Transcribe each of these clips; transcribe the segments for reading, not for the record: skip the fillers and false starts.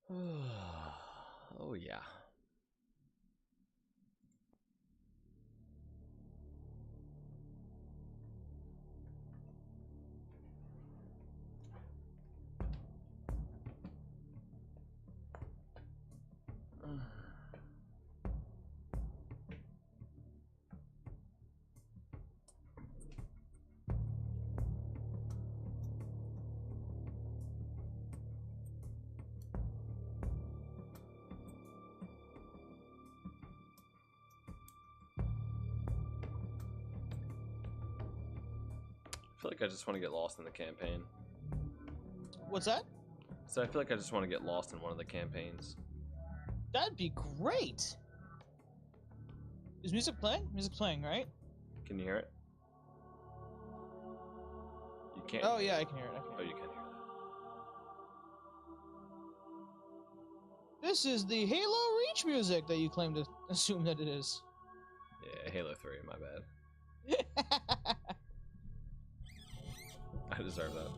Oh yeah. I feel like I just want to get lost in the campaign. What's that? So I feel like I just want to get lost in one of the campaigns. That'd be great. Is music playing? Music's playing, right? Can you hear it? You can't. Oh yeah, I can hear it. Oh, you can hear it. This is the Halo Reach music that you claim to assume that it is. Yeah, Halo 3, my bad. I deserve that.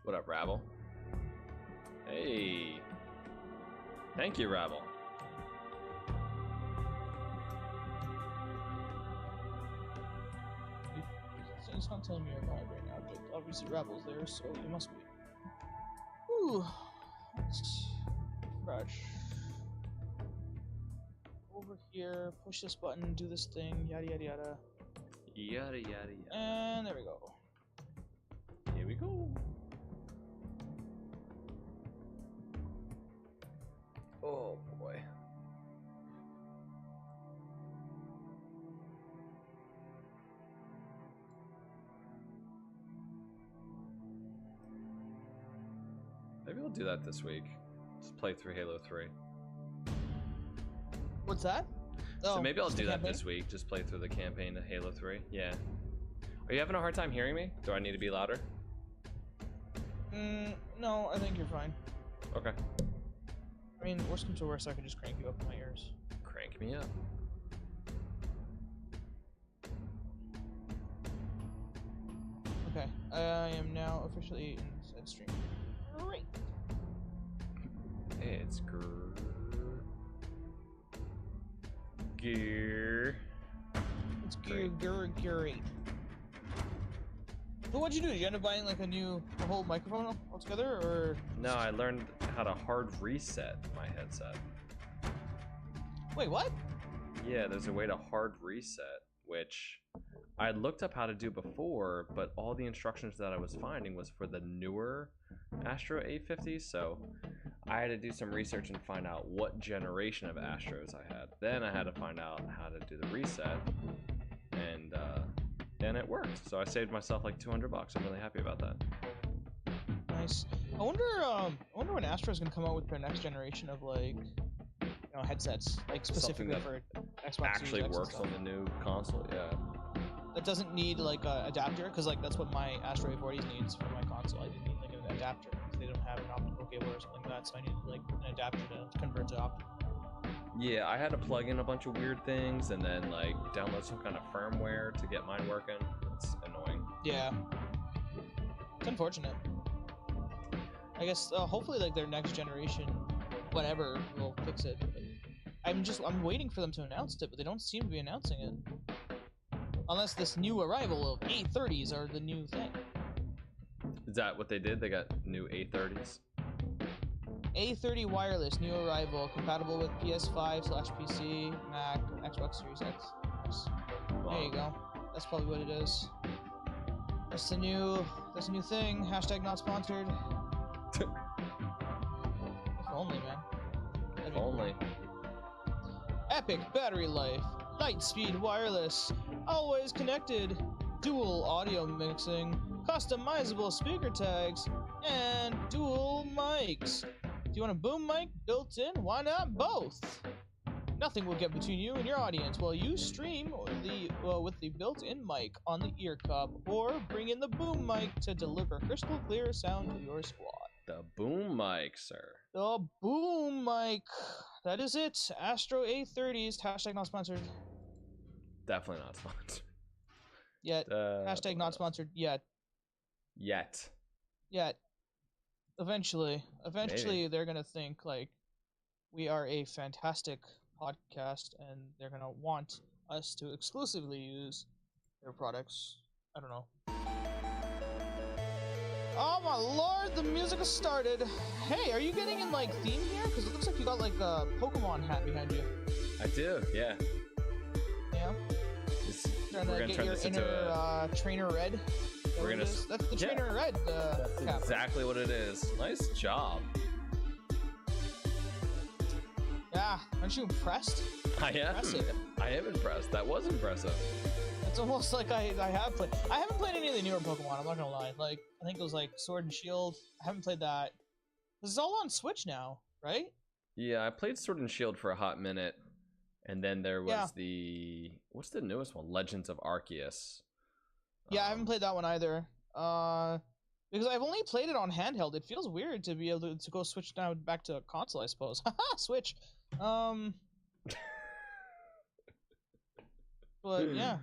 What up, Rabble? Hey. Thank you, Rabble. It's not telling me a vibrating object. Obviously, Rabble's there, so it must be. Ooh. Let's refresh. Over here, push this button, do this thing, yada yada yada. Yada yada yada. And there we go. Here we go. Oh boy. Maybe we'll do that this week. Just play through Halo 3. What's that? So maybe I'll do that this week. Just play through the campaign of Halo 3. Yeah. Are you having a hard time hearing me? Do I need to be louder? No, I think you're fine. Okay. I mean, worst comes to worst, I could just crank you up in my ears. Crank me up. Okay, I am now officially in said stream. Great. It's gear. It's great. So what'd you do? Did you end up buying like a whole microphone altogether, or? No, I learned how to hard reset my headset. Wait, what? Yeah, there's a way to hard reset, which I looked up how to do before, but all the instructions that I was finding was for the newer Astro A50s, so I had to do some research and find out what generation of Astros I had. Then I had to find out how to do the reset, and then it worked. So I saved myself like $200. I'm really happy about that. Nice. I wonder when Astro's gonna come out with their next generation of like, headsets, like specifically for Xbox. Actually works on the new console, yeah. That doesn't need like an adapter, because like that's what my Astro A40s needs for my console. I didn't need like an adapter because they don't have an optical cable or something like that, so I need like an adapter to convert to optical. Yeah, I had to plug in a bunch of weird things and then like download some kind of firmware to get mine working. It's annoying. Yeah, it's unfortunate. I guess hopefully like their next generation, whatever, will fix it. I'm waiting for them to announce it, but they don't seem to be announcing it. Unless this new arrival of A30s are the new thing. Is that what they did? They got new A30s? A30 wireless, new arrival, compatible with PS5/PC, Mac, Xbox Series X. Wow. There you go. That's probably what it is. That's a new thing. Hashtag not sponsored. If only, man. If only. Epic battery life. Light speed wireless. Always connected. dual audio mixing, customizable speaker tags, and dual mics. Do you want a boom mic built in? Why not both? Nothing will get between you and your audience while you stream with the built-in mic on the ear cup, or bring in the boom mic to deliver crystal clear sound to your squad. The boom mic, sir. The boom mic. That is it. Astro A30s. Hashtag not sponsored. Definitely not sponsored. Yet. Hashtag not sponsored yet. Yet. Eventually Maybe. they're gonna think like we are a fantastic podcast, and they're gonna want us to exclusively use their products. I don't know. Oh my lord, the music has started. Hey, are you getting in like theme here? Because it looks like you got like a Pokemon hat behind you. I do, yeah. Yeah. Trying to get your inner Trainer Red. That's the Trainer Red That's cap. exactly what it is. Nice job. Yeah, aren't you impressed? I am. Impressive. I am impressed. That was impressive. It's almost like I have played. I haven't played any of the newer Pokemon. I'm not gonna lie. Like I think it was like Sword and Shield. I haven't played that. This is all on Switch now, right? Yeah, I played Sword and Shield for a hot minute, and then there was what's the newest one? Legends of Arceus. Yeah, I haven't played that one either. Because I've only played it on handheld. It feels weird to be able to go switch now back to a console, I suppose. Haha, Switch. But yeah.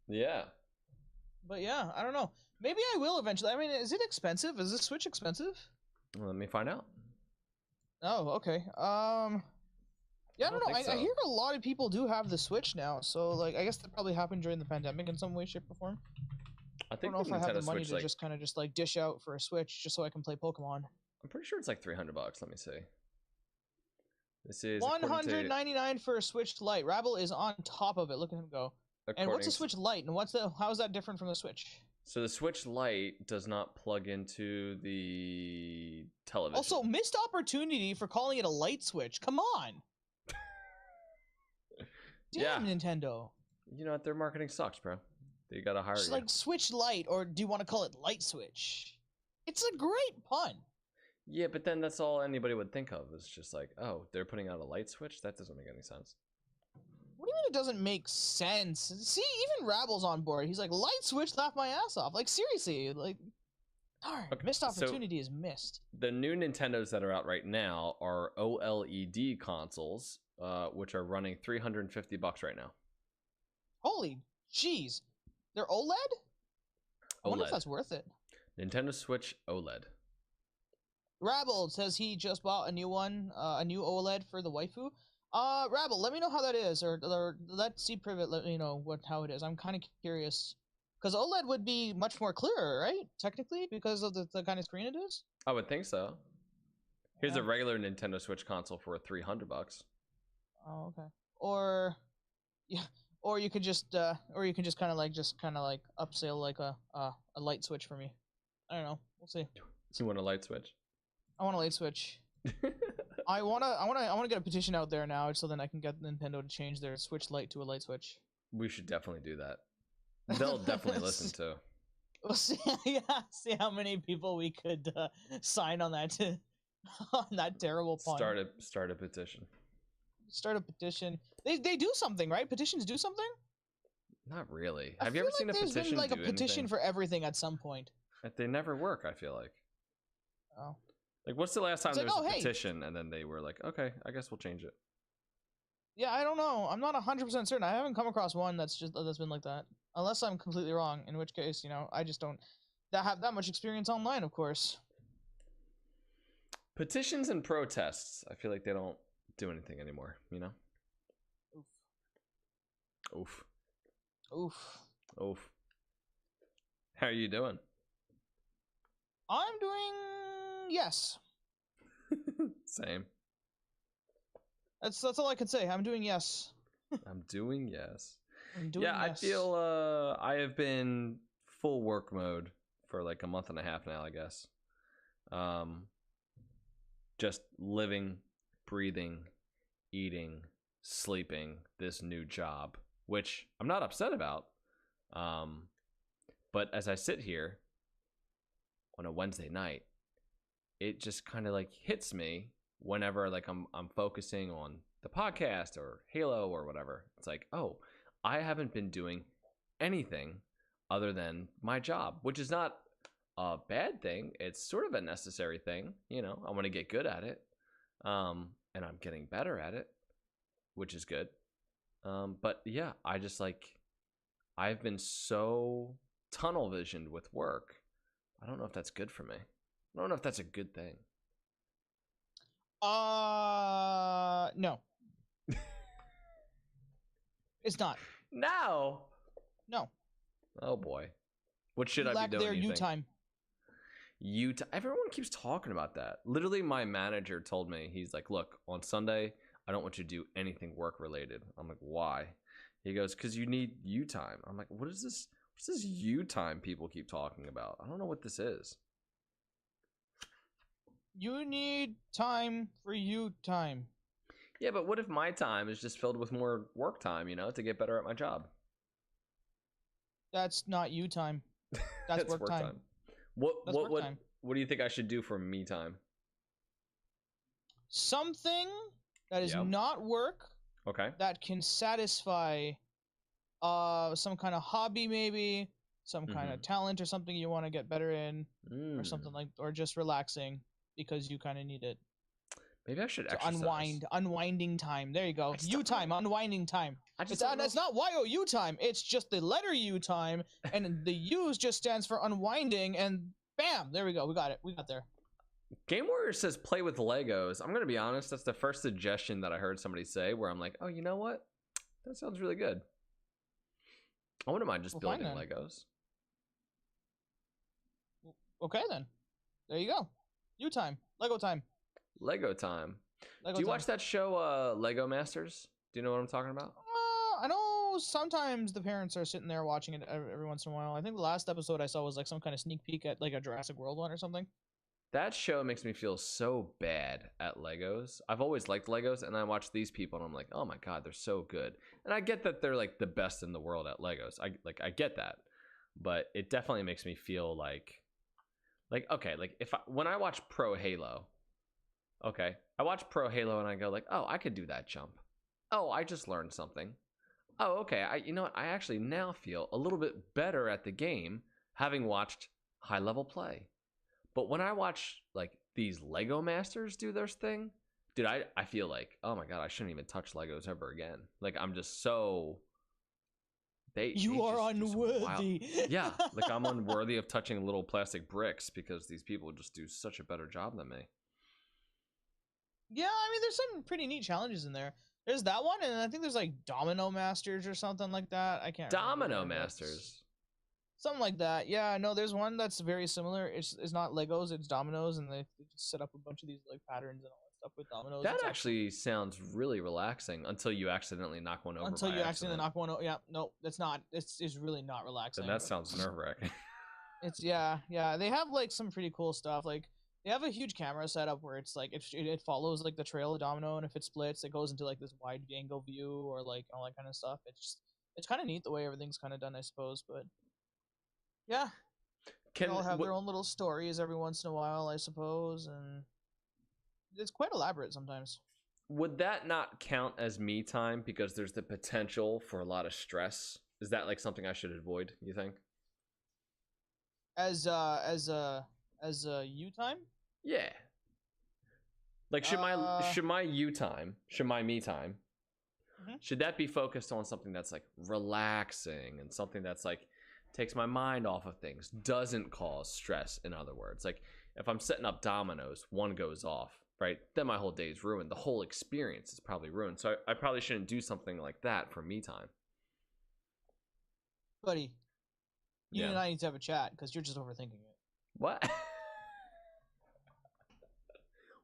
Yeah. But yeah, I don't know. Maybe I will eventually. I mean, is it expensive? Is this Switch expensive? Well, let me find out. Oh, okay. Yeah, I don't know. I hear a lot of people do have the Switch now, so like I guess that probably happened during the pandemic in some way, shape, or form. I think don't know if I have the money Switch, to just kind of just like dish out for a Switch just so I can play Pokemon. I'm pretty sure it's like $300. Let me see. This is $199 for a Switch Lite. Rabble is on top of it. Look at him go. And what's a Switch Lite? And how is that different from the Switch? So the Switch Lite does not plug into the television. Also, missed opportunity for calling it a light switch. Come on. Damn, yeah. Nintendo. You know what? Their marketing sucks, bro. They gotta hire you. Like Switch Lite, or do you want to call it Light Switch? It's a great pun. Yeah, but then that's all anybody would think of. Is just like, oh, they're putting out a light switch? That doesn't make any sense. What do you mean it doesn't make sense? See, even Rabble's on board. He's like, light switch, laugh my ass off. Like, seriously, like, darn, missed opportunity is missed. The new Nintendos that are out right now are OLED consoles, which are running $350 right now. Holy jeez. They're OLED? I wonder if that's worth it. Nintendo Switch OLED. Rabble says he just bought a new one, a new OLED for the waifu. Rabble, let me know how that is, or let C Privet let me know how it is. I'm kind of curious, because OLED would be much more clearer, right? Technically, because of the kind of screen it is. I would think so. Here's a regular Nintendo Switch console for $300. Oh, okay. Or, yeah, or you could just kind of like upsell like a light switch for me. I don't know. We'll see. You want a light switch? I want a light switch. I wanna get a petition out there now, so then I can get Nintendo to change their Switch Lite to a light switch. We should definitely do that. They'll definitely listen to. We'll see. Yeah, see how many people we could sign on that on that terrible point. Start a petition. Start a petition. They do something, right? Petitions do something. Not really. Have you ever seen a petition? There's been like a petition for everything at some point. They never work. I feel like. Oh. Like, what's the last time there was a petition and then they were like, okay, I guess we'll change it? Yeah, I don't know. I'm not 100% certain. I haven't come across one that's been like that. Unless I'm completely wrong, in which case, you know, I just don't have that much experience online, of course. Petitions and protests, I feel like they don't do anything anymore, you know? Oof. Oof. Oof. How are you doing? I'm doing yes. Same. That's all I can say. I'm doing yes. I'm doing yes. Yes. I feel I have been full work mode for like a month and a half now, I guess. Just living, breathing, eating, sleeping this new job, which I'm not upset about. But as I sit here on a Wednesday night, it just kind of like hits me whenever like I'm focusing on the podcast or Halo or whatever. It's like, oh, I haven't been doing anything other than my job, which is not a bad thing. It's sort of a necessary thing. You know, I want to get good at it. And I'm getting better at it, which is good. But yeah, I just like, I've been so tunnel visioned with work. I don't know if that's good for me. I don't know if that's a good thing. No. It's not. No. No. Oh boy. What should You I lack be doing? their You you think? time. Everyone keeps talking about that. Literally, my manager told me, he's like, look, on Sunday, I don't want you to do anything work related. I'm like, why? He goes, because you need you time. I'm like, what is this? What's this you time people keep talking about? I don't know what this is. You need time for you time. Yeah, but what if my time is just filled with more work time, you know, to get better at my job? That's not you time. That's work time. What do you think I should do for me time? Something that is not work. Okay. That can satisfy some kind of hobby, maybe some kind of talent or something you want to get better in, or something like, or just relaxing because you kind of need it. Maybe I should exercise. Unwinding time. There you go. You time, unwinding time. It's not YOU time. It's just the letter U time, and the U just stands for unwinding, and bam, there we go. We got it. We got there. Game Warrior says play with Legos. I'm gonna be honest. That's the first suggestion that I heard somebody say, where I'm like, oh, you know what? That sounds really good. I wouldn't mind just building Legos. Okay then. There you go. You time. Lego time. Lego time. Lego Do you time. watch that show, Lego Masters? Do you know what I'm talking about? I know sometimes the parents are sitting there watching it every once in a while. I think the last episode I saw was like some kind of sneak peek at like a Jurassic World one or something. That show makes me feel so bad at Legos. I've always liked Legos, and I watch these people, and I'm like, oh my god, they're so good. And I get that they're like the best in the world at Legos. I get that, but it definitely makes me feel like okay, like when I watch Pro Halo, okay, I watch Pro Halo and I go like, oh, I could do that jump. Oh, I just learned something. Oh, okay, you know what? I actually now feel a little bit better at the game having watched high level play. But when I watch like these Lego Masters do their thing, dude, I feel like, oh my god, I shouldn't even touch Legos ever again. Like I'm just so you are unworthy. Yeah, like I'm unworthy of touching little plastic bricks because these people just do such a better job than me. Yeah, I mean, there's some pretty neat challenges in there. There's that one, and I think there's like Domino Masters or something like that. I can't remember. Domino Masters. Something like that. Yeah, no, there's one that's very similar. It's not Legos, it's dominoes, and they just set up a bunch of these like patterns and all that stuff with dominoes. That actually sounds really relaxing until you accidentally knock one over. Until you accidentally knock one over. Yeah, no, that's not. It's really not relaxing. And that sounds nerve-wracking. It's yeah. They have like some pretty cool stuff. Like they have a huge camera setup where it's like it follows like the trail of domino, and if it splits, it goes into like this wide angle view or like all that kind of stuff. It's kind of neat the way everything's kind of done, I suppose, but. Yeah, they all have their own little stories every once in a while, I suppose, and it's quite elaborate sometimes. Would that not count as me time because there's the potential for a lot of stress? Is that like something I should avoid, you think? As you time? Yeah. Like should my you time, should my me time, should that be focused on something that's like relaxing and something that's like takes my mind off of things, doesn't cause stress, in other words. Like if I'm setting up dominoes, one goes off, right? Then my whole day is ruined. The whole experience is probably ruined. So I probably shouldn't do something like that for me time. Buddy, you and I need to have a chat because you're just overthinking it. What?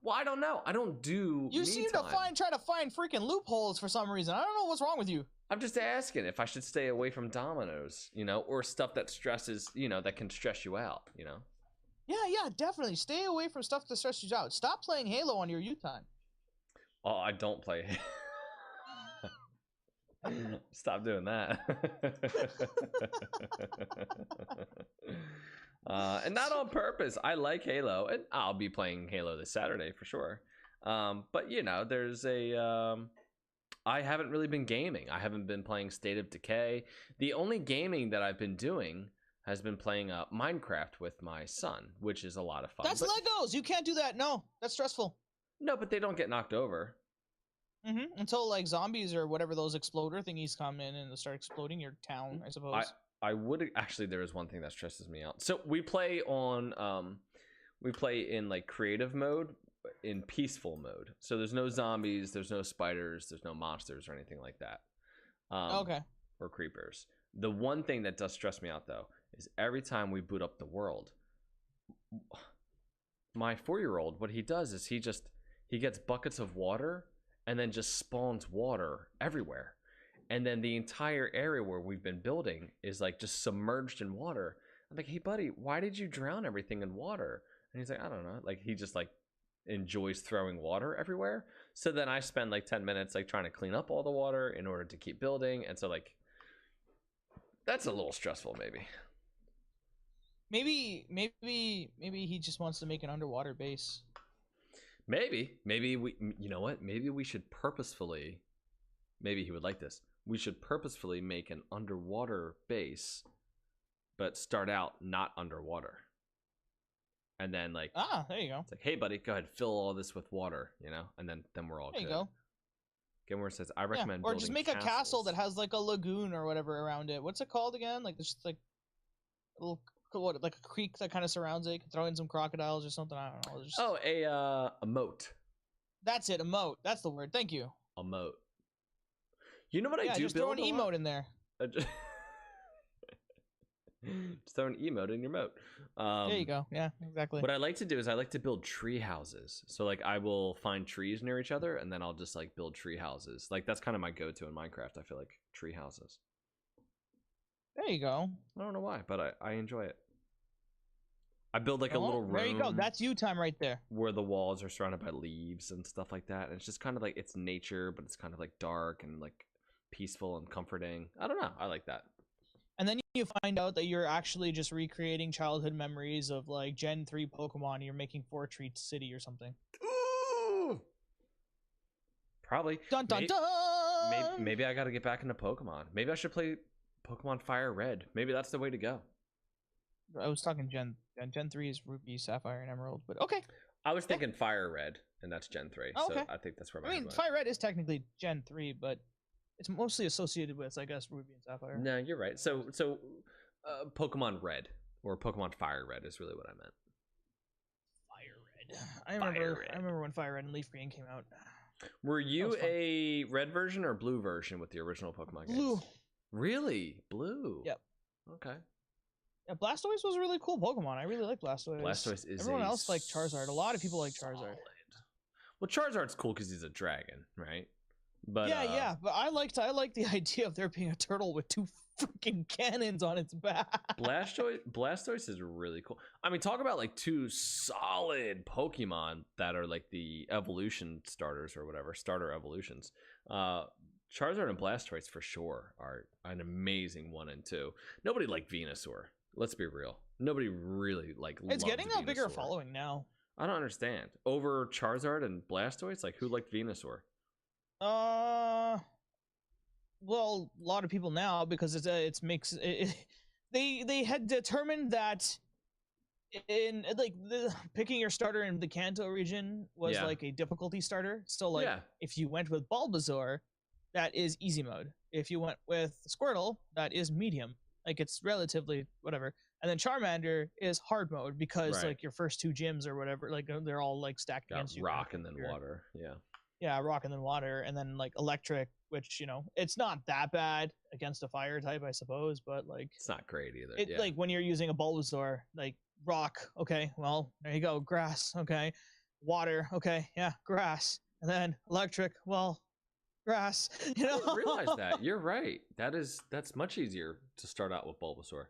Well, I don't know. I don't do You seem to try to find freaking loopholes for some reason. I don't know what's wrong with you. I'm just asking if I should stay away from dominoes, you know, or stuff that stresses, you know, that can stress you out, you know? Yeah, definitely. Stay away from stuff that stresses you out. Stop playing Halo on your youth time. Oh, I don't play Stop doing that. And not on purpose. I like Halo, and I'll be playing Halo this Saturday for sure. But you know, there's a I haven't really been gaming. I haven't been playing State of Decay. The only gaming that I've been doing has been playing Minecraft with my son, which is a lot of fun. That's Legos. You can't do that. No, that's stressful. No, but they don't get knocked over. Until like zombies or whatever those exploder thingies come in and start exploding your town, I suppose. I would actually. There is one thing that stresses me out. So we play in like creative mode, in peaceful mode. So there's no zombies, there's no spiders, there's no monsters or anything like that. Okay. Or creepers. The one thing that does stress me out though is every time we boot up the world, my 4-year-old, what he does is he gets buckets of water and then just spawns water everywhere. And then the entire area where we've been building is like just submerged in water. I'm like, hey buddy, why did you drown everything in water? And he's like, I don't know. Like he just like enjoys throwing water everywhere. So then I spend like 10 minutes like trying to clean up all the water in order to keep building. And so like that's a little stressful maybe. Maybe he just wants to make an underwater base. Maybe we, you know what? Maybe we should purposefully, maybe he would like this. We should purposefully make an underwater base, but start out not underwater. And then like, there you go. It's like, hey buddy, go ahead, fill all this with water, you know, and then we're all good. There you go. Again, where it says, I recommend or just make castles. a castle that has like a lagoon or whatever around it. What's it called again? Like just like a little, like a creek that kind of surrounds it. You can throw in some crocodiles or something. I don't know. Just... Oh, a moat. That's it, a moat. That's the word. Thank you. A moat. You know what I do? Just throw an emote in there. Just throw an emote in your moat. There you go. Yeah, exactly. What I like to do is I like to build tree houses. So like I will find trees near each other and then I'll just like build tree houses. Like that's kind of my go-to in Minecraft. I feel like tree houses. There you go. I don't know why, but I enjoy it. I build like a little room. There you go. That's you time right there. Where the walls are surrounded by leaves and stuff like that. And it's just kind of like it's nature, but it's kind of like dark and like peaceful and comforting. I don't know. I like that. And then you find out that you're actually just recreating childhood memories of like Gen 3 Pokemon. You're making Fortree City or something. Ooh! Probably. Dun dun dun! Maybe I got to get back into Pokemon. Maybe I should play Pokemon Fire Red. Maybe that's the way to go. I was talking Gen 3 is Ruby, Sapphire, and Emerald, but okay. I was thinking Fire Red, and that's Gen 3. Oh, okay. So I think that's where my head went. Fire Red is technically Gen 3, but it's mostly associated with, I guess, Ruby and Sapphire. No, you're right. So Pokemon Red or Pokemon Fire Red is really what I meant. Fire Red. I remember when Fire Red and Leaf Green came out. Were you a red version or blue version with the original Pokemon games? Blue. Really? Blue? Yep. Okay. Yeah, Blastoise was a really cool Pokemon. I really like Blastoise. Blastoise is Everyone else liked Charizard. A lot of people like Charizard. Well, Charizard's cool because he's a dragon, right? But yeah. But I like the idea of there being a turtle with 2 freaking cannons on its back. Blastoise is really cool. I mean, talk about like 2 solid Pokemon that are like the evolution starters or whatever, starter evolutions. Charizard and Blastoise for sure are an amazing 1 and 2. Nobody liked Venusaur. Let's be real. Nobody really It's getting a Venusaur. bigger following now. I don't understand. Over Charizard and Blastoise, like who liked Venusaur? Well, a lot of people now because they had determined that in like picking your starter in the Kanto region was like a difficulty starter. So like if you went with Bulbasaur, that is easy mode. If you went with Squirtle, that is medium. Like it's relatively whatever. And then Charmander is hard mode because like your first 2 gyms or whatever, like they're all like stacked against you. Rock and then water. Yeah, rock and then water, and then like electric, which it's not that bad against a fire type, I suppose, but like it's not great either. Like when you're using a Bulbasaur, like rock, okay, well there you go, grass, okay, water, okay, yeah, grass, and then electric, well, grass. I didn't realize that. You're right. That's much easier to start out with Bulbasaur.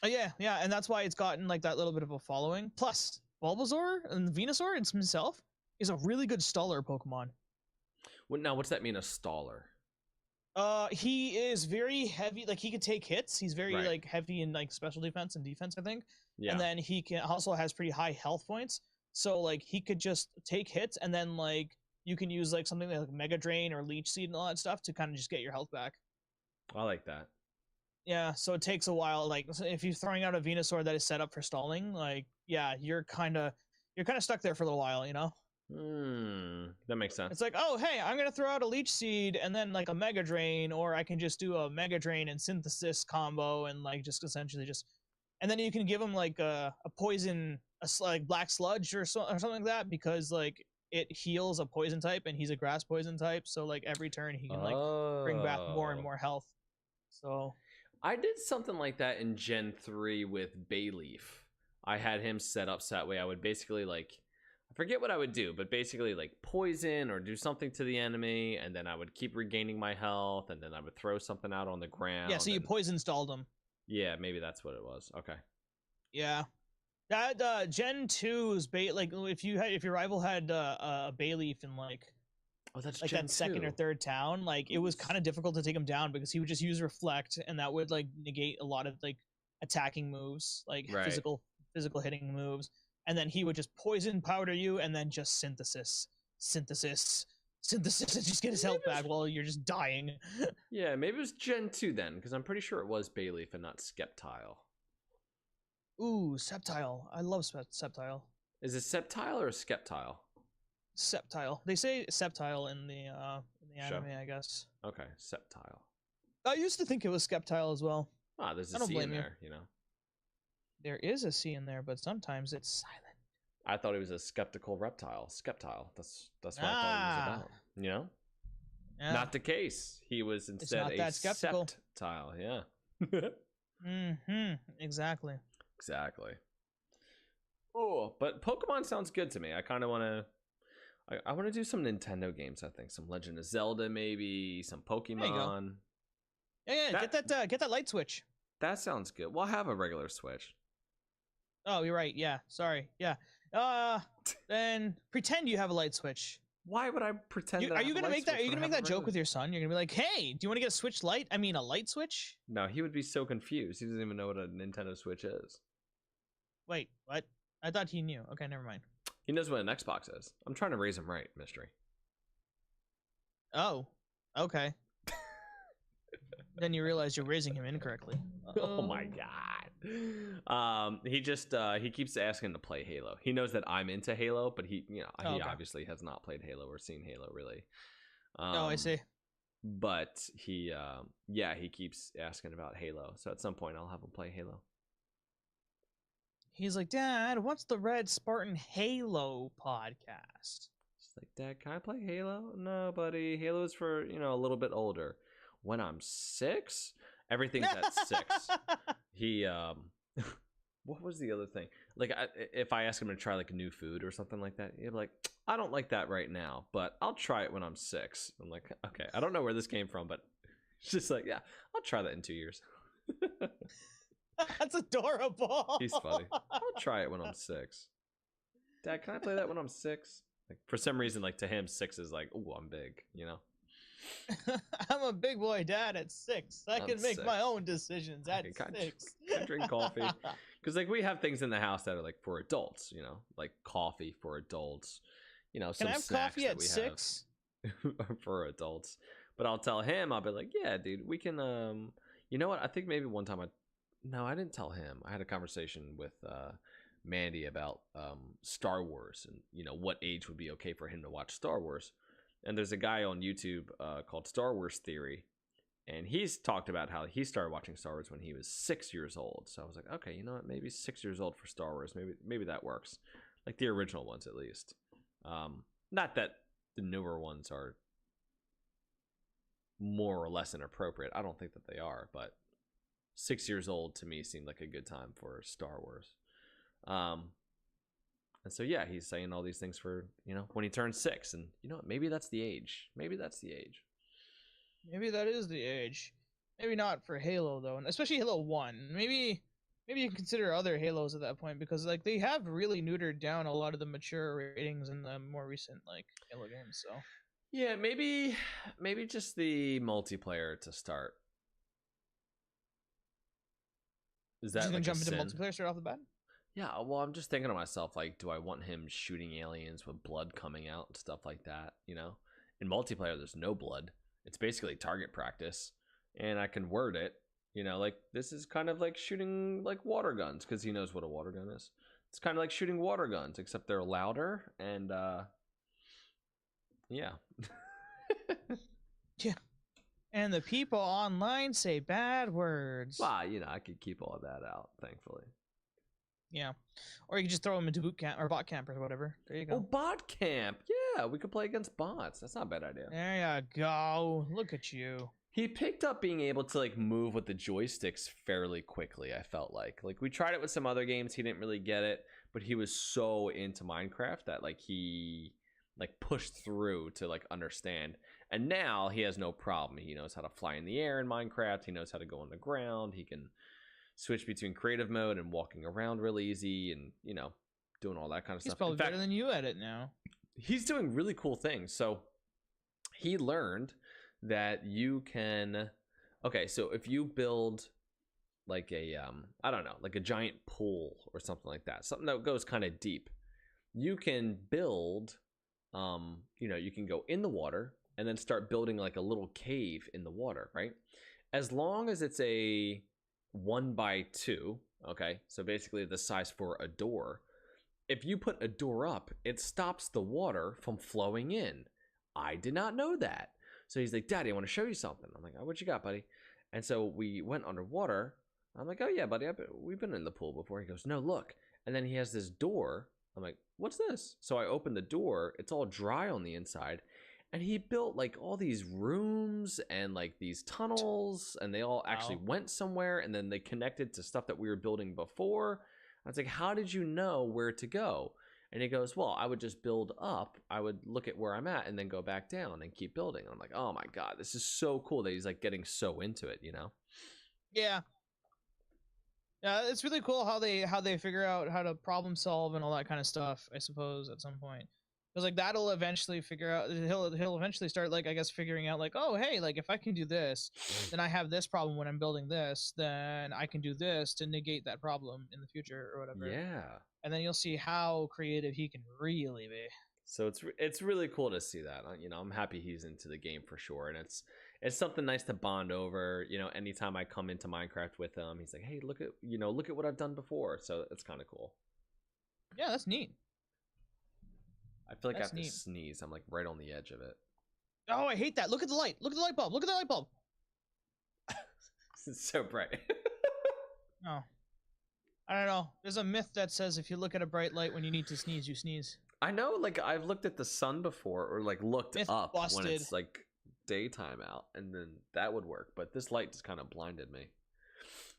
Yeah, and that's why it's gotten like that little bit of a following. Plus, Bulbasaur and Venusaur himself is a really good staller Pokemon. Now, what's that mean, a staller? He is very heavy. Like he could take hits. He's very Right. like heavy in like special defense and defense, I think. And Yeah. then he can also has pretty high health points. So like he could just take hits, and then like you can use like something like Mega Drain or Leech Seed and all that stuff to kind of just get your health back. I like that. Yeah, so it takes a while. Like if you're throwing out a Venusaur that is set up for stalling, like yeah, you're kind of stuck there for a little while, you know. That makes sense. It's like, oh hey, I'm gonna throw out a Leech Seed and then like a Mega Drain, or I can just do a Mega Drain and Synthesis combo and like just essentially just, and then you can give him like a poison, like Black Sludge or something like that, because like it heals a poison type and he's a grass poison type, so like every turn he can like bring back more and more health. So I did something like that in Gen 3 with Bayleaf. I had him set up so that way I would basically like, I forget what I would do, but basically like poison or do something to the enemy, and then I would keep regaining my health, and then I would throw something out on the ground. yeah, so you poison stalled him. Yeah, maybe that's what it was. Okay. Yeah. That Gen 2's like if your rival had a Bayleaf in like That's like Gen that second 2. or third town, like it was kind of difficult to take him down because he would just use Reflect, and that would like negate a lot of like attacking moves, like Right. physical hitting moves, and then he would just poison powder you and then just synthesis and just get his health back while you're just dying. Yeah, maybe it was Gen 2 then, because I'm pretty sure it was Bayleaf and not Sceptile. Ooh, Sceptile. I love Sceptile. Is it Sceptile or Sceptile? Sceptile. They say Sceptile in the Show? anime, I guess. Okay, Sceptile. I used to think it was Sceptile as well. Ah, there's I a don't C in blame you. there, you know. There is a C in there, but sometimes it's silent. I thought he was a skeptical reptile. Skeptile. That's what I thought he was about. You know? Yeah. Not the case. He was instead not a that skeptical. Sceptile. Yeah. Exactly. Exactly. Oh, but Pokemon sounds good to me. I kind of want to. I want to do some Nintendo games. I think some Legend of Zelda, maybe some Pokemon. Yeah. Get that light switch. That sounds good. Well, I have a regular Switch. Oh, you're right. Yeah. Sorry. Yeah. Then pretend you have a light switch. Why would I pretend? Are you gonna make that? Are you gonna make that joke with your son? You're gonna be like, "Hey, do you want to get a Switch Lite? I mean, a light switch?" No, he would be so confused. He doesn't even know what a Nintendo Switch is. Wait, what? I thought he knew. Okay, never mind. He knows what an Xbox is. I'm trying to raise him right, Mystery. Oh, okay. Then you realize you're raising him incorrectly. Oh my god. He keeps asking to play Halo. He knows that I'm into Halo, but he obviously has not played Halo or seen Halo really. Oh, I see. But he keeps asking about Halo. So at some point I'll have him play Halo. He's like, "Dad, what's the Red Spartan Halo podcast?" It's like, Dad, can I play Halo? No, buddy. Halo is for, a little bit older. When I'm 6, everything's at 6. He what was the other thing? Like if I ask him to try like a new food or something like that, he'd be like, I don't like that right now, but I'll try it when I'm 6. I'm like, okay, I don't know where this came from, but it's just like, yeah, I'll try that in 2 years. That's adorable. He's funny. I'll try it when I'm 6. Dad, can I play that when I'm 6? Like for some reason, like to him, 6 is like, oh, I'm big, I'm a big boy dad at 6. I can make 6. my own decisions at 6. I drink coffee. Because like we have things in the house that are like for adults, like coffee for adults, Can some I have snacks coffee that at we 6? have for adults. But I'll tell him, I'll be like, yeah, dude, we can. You know what? I think maybe one time I didn't tell him. I had a conversation with Mandy about Star Wars and what age would be okay for him to watch Star Wars. And there's a guy on YouTube called Star Wars Theory, and he's talked about how he started watching Star Wars when he was 6 years old. So I was like, okay, you know what? Maybe 6 years old for Star Wars. Maybe that works, like the original ones at least. Not that the newer ones are more or less inappropriate. I don't think that they are, but 6 years old to me seemed like a good time for Star Wars. And so yeah, he's saying all these things for when he turns 6, and maybe that's the age. Maybe that is the age. Maybe not for Halo though, and especially Halo 1. Maybe you can consider other Halos at that point, because like they have really neutered down a lot of the mature ratings in the more recent like Halo games. So Yeah, maybe just the multiplayer to start. Is that Just gonna like a jump into sin? multiplayer straight off the bat? Yeah, well, I'm just thinking to myself, like, do I want him shooting aliens with blood coming out and stuff like that? You know, in multiplayer, there's no blood. It's basically target practice, and I can word it. You know, like this is kind of like shooting like water guns because he knows what a water gun is. It's kind of like shooting water guns, except they're louder and yeah. Yeah. And the people online say bad words. Well, you know, I could keep all that out, thankfully. Yeah. Or you could just throw them into boot camp or bot camp or whatever. There you go. Oh, bot camp. Yeah, we could play against bots. That's not a bad idea. There you go. Look at you. He picked up being able to like move with the joysticks fairly quickly, I felt like. Like we tried it with some other games, he didn't really get it, but he was so into Minecraft that like he like pushed through to like understand. And now he has no problem. He knows how to fly in the air in Minecraft, he knows how to go on the ground, he can switch between creative mode and walking around real easy and, you know, doing all that kind of He's stuff. probably In fact, better than you at it now. he's doing really cool things. So he learned that you can, okay, so if you build like a I don't know, like a giant pool or something like that, something that goes kind of deep, you can build you know, you can go in the water and then start building like a little cave in the water, right? As long as it's a 1x2, okay, so basically the size for a door. If you put a door up, it stops the water from flowing in. I did not know that. So he's like, Daddy, I want to show you something. I'm like, oh, what you got, buddy? And so we went underwater. I'm like, oh yeah, buddy, we've been in the pool before. He goes, no, look. And then he has this door. I'm like, what's this? So I opened the door. It's all dry on the inside. And he built like all these rooms and like these tunnels, and they all actually went somewhere, and then they connected to stuff that we were building before. I was like, how did you know where to go? And he goes, well, I would just build up. I would look at where I'm at and then go back down and keep building. And I'm like, oh my God, this is so cool that he's like getting so into it, you know? Yeah. Yeah, it's really cool how they figure out how to problem solve and all that kind of stuff, I suppose, at some point. Because like that'll eventually figure out he'll eventually start like I guess figuring out like, oh hey, like if I can do this, then I have this problem when I'm building this, then I can do this to negate that problem in the future or whatever. Yeah. And then you'll see how creative he can really be. So it's really cool to see that. You know, I'm happy he's into the game for sure, and it's something nice to bond over. You know, anytime I come into Minecraft with him, he's like, hey, look at what I've done before. So it's kind of cool. Yeah, that's neat. I feel like That's I have neat. to sneeze. I'm like right on the edge of it. Oh, I hate that. Look at the light. Look at the light bulb. Look at the light bulb. It's so bright. Oh. I don't know. There's a myth that says if you look at a bright light when you need to sneeze, you sneeze. I know, like I've looked at the sun before, or like looked Myth up busted. when it's like daytime out, and then that would work. But this light just kind of blinded me.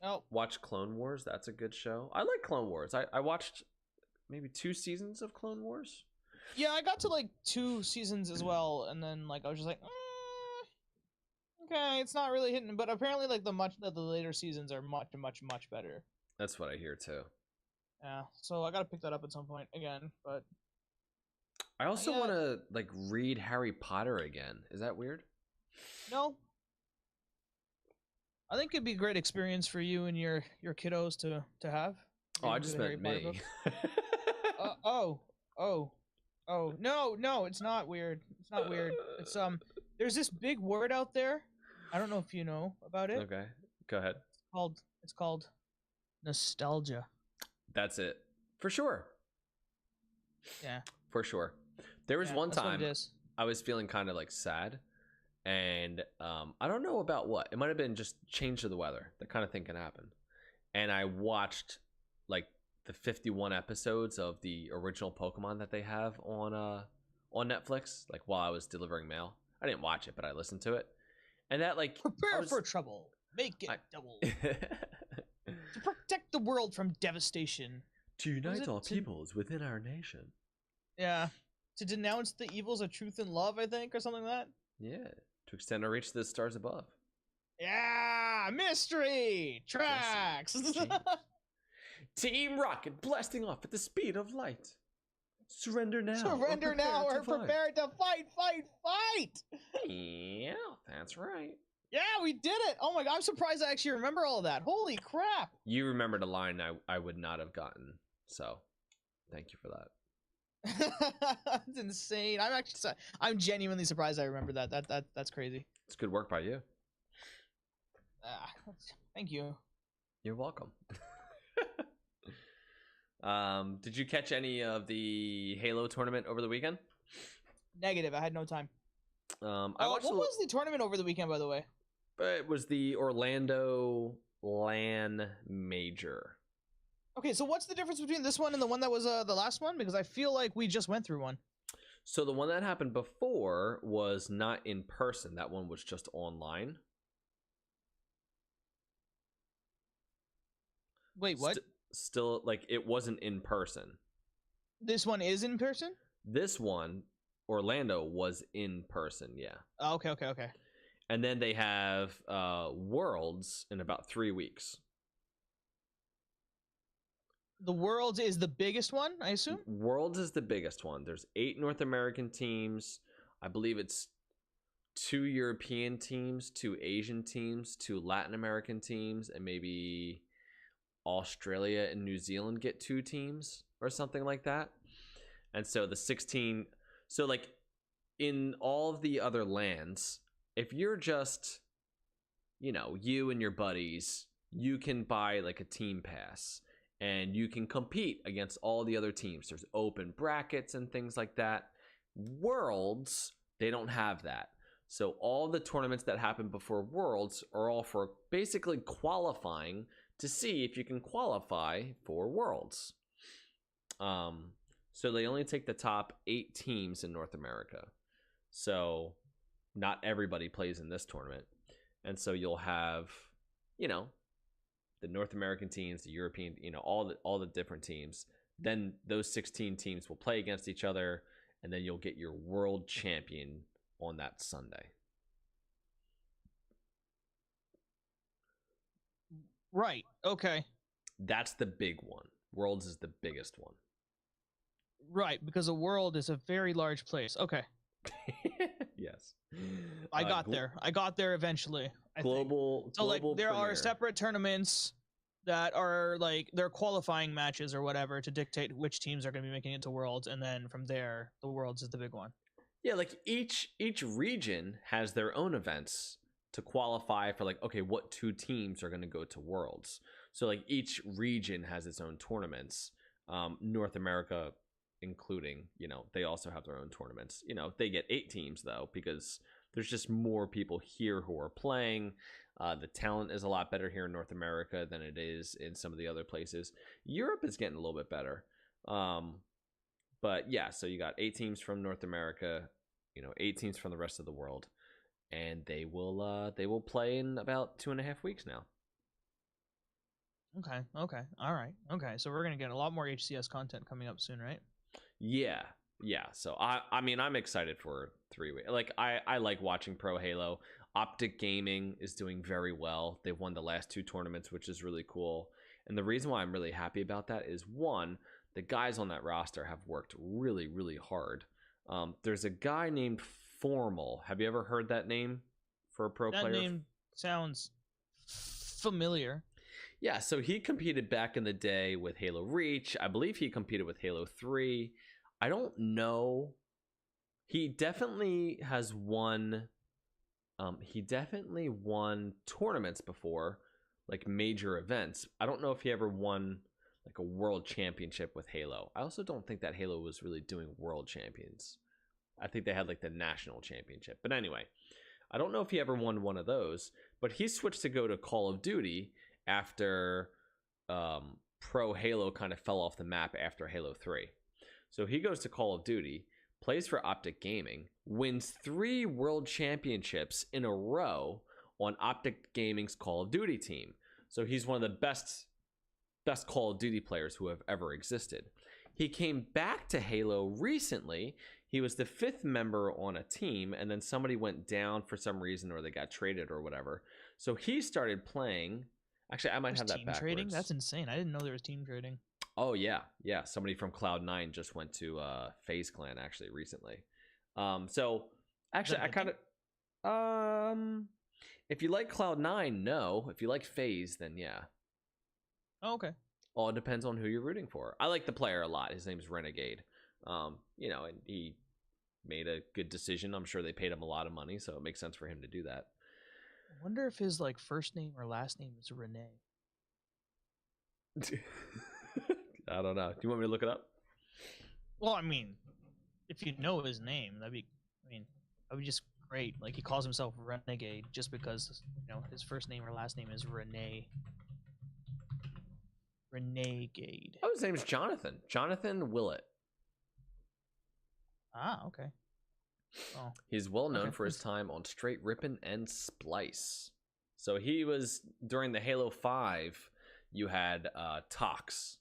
Oh. Watch Clone Wars. That's a good show. I like Clone Wars. I watched maybe 2 seasons of Clone Wars. Yeah, I got to like 2 seasons as well, and then like I was just like, okay, it's not really hitting. But apparently, like the later seasons are much better. That's what I hear too. Yeah, so I gotta pick that up at some point again. But I also Yeah. want to like read Harry Potter again. Is that weird? no, I think it'd be a great experience for you and your kiddos to have. Oh, I Reading just through the meant Harry me. Potter books. No, it's not weird. It's not weird. It's there's this big word out there. I don't know if you know about it. Okay, go ahead. It's called nostalgia. That's it for sure. Yeah. For sure. There was one that's what time it is. I was feeling kind of like sad, and I don't know about what. It might have been just change of the weather. That kind of thing can happen. And I watched like the 51 episodes of the original Pokemon that they have on Netflix, like while I was delivering mail. I didn't watch it, but I listened to it. And that like Prepare for trouble. Make it double. To protect the world from devastation. To unite all to- peoples within our nation. Yeah. To denounce the evils of truth and love, I think, or something like that. Yeah. To extend our reach to the stars above. Yeah, mystery tracks. Team Rocket blasting off at the speed of light. Surrender now. Surrender now or prepare to fight. Yeah, that's right. Yeah, we did it. Oh my god, I'm surprised I actually remember all of that. Holy crap. You remembered a line I would not have gotten, so thank you for that. That's insane. I'm genuinely surprised I remember that. That's crazy. It's good work by you. Thank you. You're welcome. Did you catch any of the Halo tournament over the weekend? Negative. I had no time. What was the tournament over the weekend, by the way? It was the Orlando LAN Major. Okay, so what's the difference between this one and the one that was the last one? Because I feel like we just went through one. So the one that happened before was not in person. That one was just online. Wait, what? Still, like, it wasn't in person. This one is in person? This one, Orlando, was in person, yeah. Oh, okay. And then they have Worlds in about 3 weeks. The Worlds is the biggest one, I assume? Worlds is the biggest one. There's 8 North American teams. I believe it's 2 European teams, 2 Asian teams, 2 Latin American teams, and maybe Australia and New Zealand get 2 teams or something like that. And so the 16... So, like, in all of the other lands, if you're just, you and your buddies, you can buy, like, a team pass. And you can compete against all the other teams. There's open brackets and things like that. Worlds, they don't have that. So all the tournaments that happen before Worlds are all for basically qualifying to see if you can qualify for Worlds. So they only take the top 8 teams in North America. So not everybody plays in this tournament. And so you'll have, the North American teams, the European, all the different teams. Then those 16 teams will play against each other, and then you'll get your world champion on that Sunday. Right. Okay. That's the big one. Worlds is the biggest one. Right, because a world is a very large place. Okay. Yes. I got there. I got there eventually. Global there are premiere. separate tournaments that are like they're qualifying matches or whatever to dictate which teams are going to be making it to Worlds, and then from there, the Worlds is the big one. Yeah, like each region has their own events to qualify for, like, okay, what 2 teams are going to go to Worlds. So like each region has its own tournaments. North America including, they also have their own tournaments. They get 8 teams though, because there's just more people here who are playing. The talent is a lot better here in North America than it is in some of the other places. Europe is getting a little bit better. But yeah, so you got 8 teams from North America, 8 teams from the rest of the world, and they will play in about 2.5 weeks now. Okay. All right. Okay. So we're going to get a lot more HCS content coming up soon, right? Yeah. So I mean, I'm excited for 3 weeks. Like I like watching Pro Halo. Optic Gaming is doing very well. They've won the last 2 tournaments, which is really cool. And the reason why I'm really happy about that is, one, the guys on that roster have worked really, really hard. There's a guy named Formal. Have you ever heard that name for a pro player? That name sounds familiar. Yeah, so he competed back in the day with Halo Reach. I believe he competed with Halo 3. I don't know. He definitely has won. He definitely won tournaments before, like major events. I don't know if he ever won like a world championship with Halo. I also don't think that Halo was really doing world champions. I think they had like the national championship. But anyway, I don't know if he ever won one of those. But he switched to go to Call of Duty after Pro Halo kind of fell off the map after Halo 3. So he goes to Call of Duty, plays for Optic Gaming, wins 3 world championships in a row on Optic Gaming's Call of Duty team. So he's one of the best Call of Duty players who have ever existed. He came back to Halo recently. He was the 5th member on a team, and then somebody went down for some reason, or they got traded or whatever. So he started playing. Actually, I might have that team backwards. trading? That's insane. I didn't know there was team trading. Oh yeah, yeah. Somebody from Cloud9 just went to FaZe Clan actually recently. So actually, I kind of if you like Cloud9, no. If you like FaZe, then yeah. Oh, okay. All depends on who you're rooting for. I like the player a lot. His name's Renegade. You know, and he made a good decision. I'm sure they paid him a lot of money, so it makes sense for him to do that. I wonder if his like first name or last name is Renee. I don't know. Do you want me to look it up? Well, I mean, if you know his name, that'd be just great. Like he calls himself Renegade just because, you know, his first name or last name is Renee. Renegade. Oh, his name's Jonathan. Jonathan Willett. Ah, okay. Oh. He's well known for his time on Straight Rippin' and Splice. So he was during the Halo 5, you had Tox.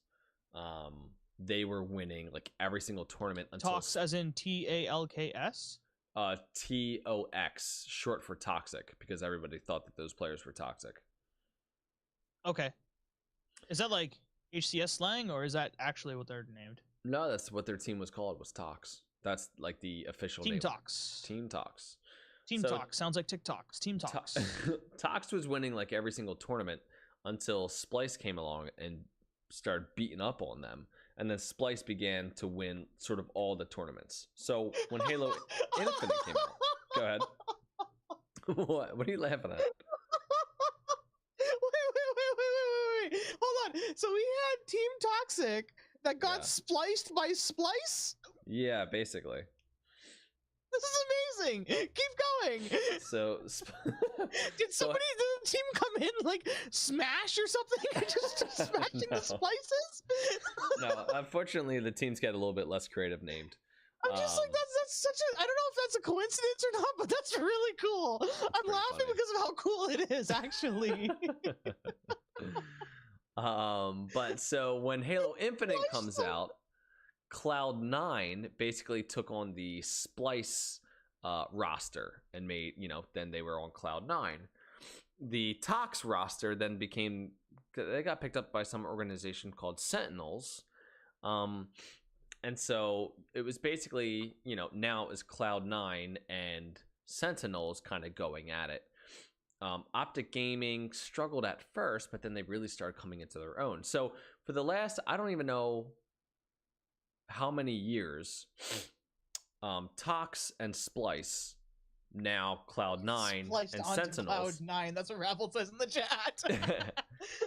They were winning like every single tournament until Tox as in TALKS? TOX, short for toxic, because everybody thought that those players were toxic. Okay. Is that like HCS slang, or is that actually what they're named? No, that's what their team was called, was Tox. That's like the official Team name. Tox. Team Tox. Team Tox. Sounds like TikToks. Team Tox. Tox was winning like every single tournament until Splice came along and started beating up on them. And then Splice began to win sort of all the tournaments. So when Halo Infinite came out, go ahead. What? What are you laughing at? Wait. Hold on. So we had Team Toxic that got spliced by Splice? Yeah, basically. This is amazing. Keep going. So did somebody did the team come in like smash or something? Just smashing the splices? No, unfortunately the teams get a little bit less creative named. I'm just like that's such a, I don't know if that's a coincidence or not, but that's really cool. I'm laughing because of how cool it is, actually. But so when Halo Infinite comes out, Cloud9 basically took on the Splice roster and made, you know, then they were on Cloud9. The Tox roster then became, they got picked up by some organization called Sentinels. And so it was basically, you know, now is Cloud9 and Sentinels kind of going at it. Optic Gaming struggled at first, but then they really started coming into their own. So for the last, I don't even know how many years, Tox and Splice, now Cloud9 and Sentinels. Cloud9, that's what Raffle says in the chat.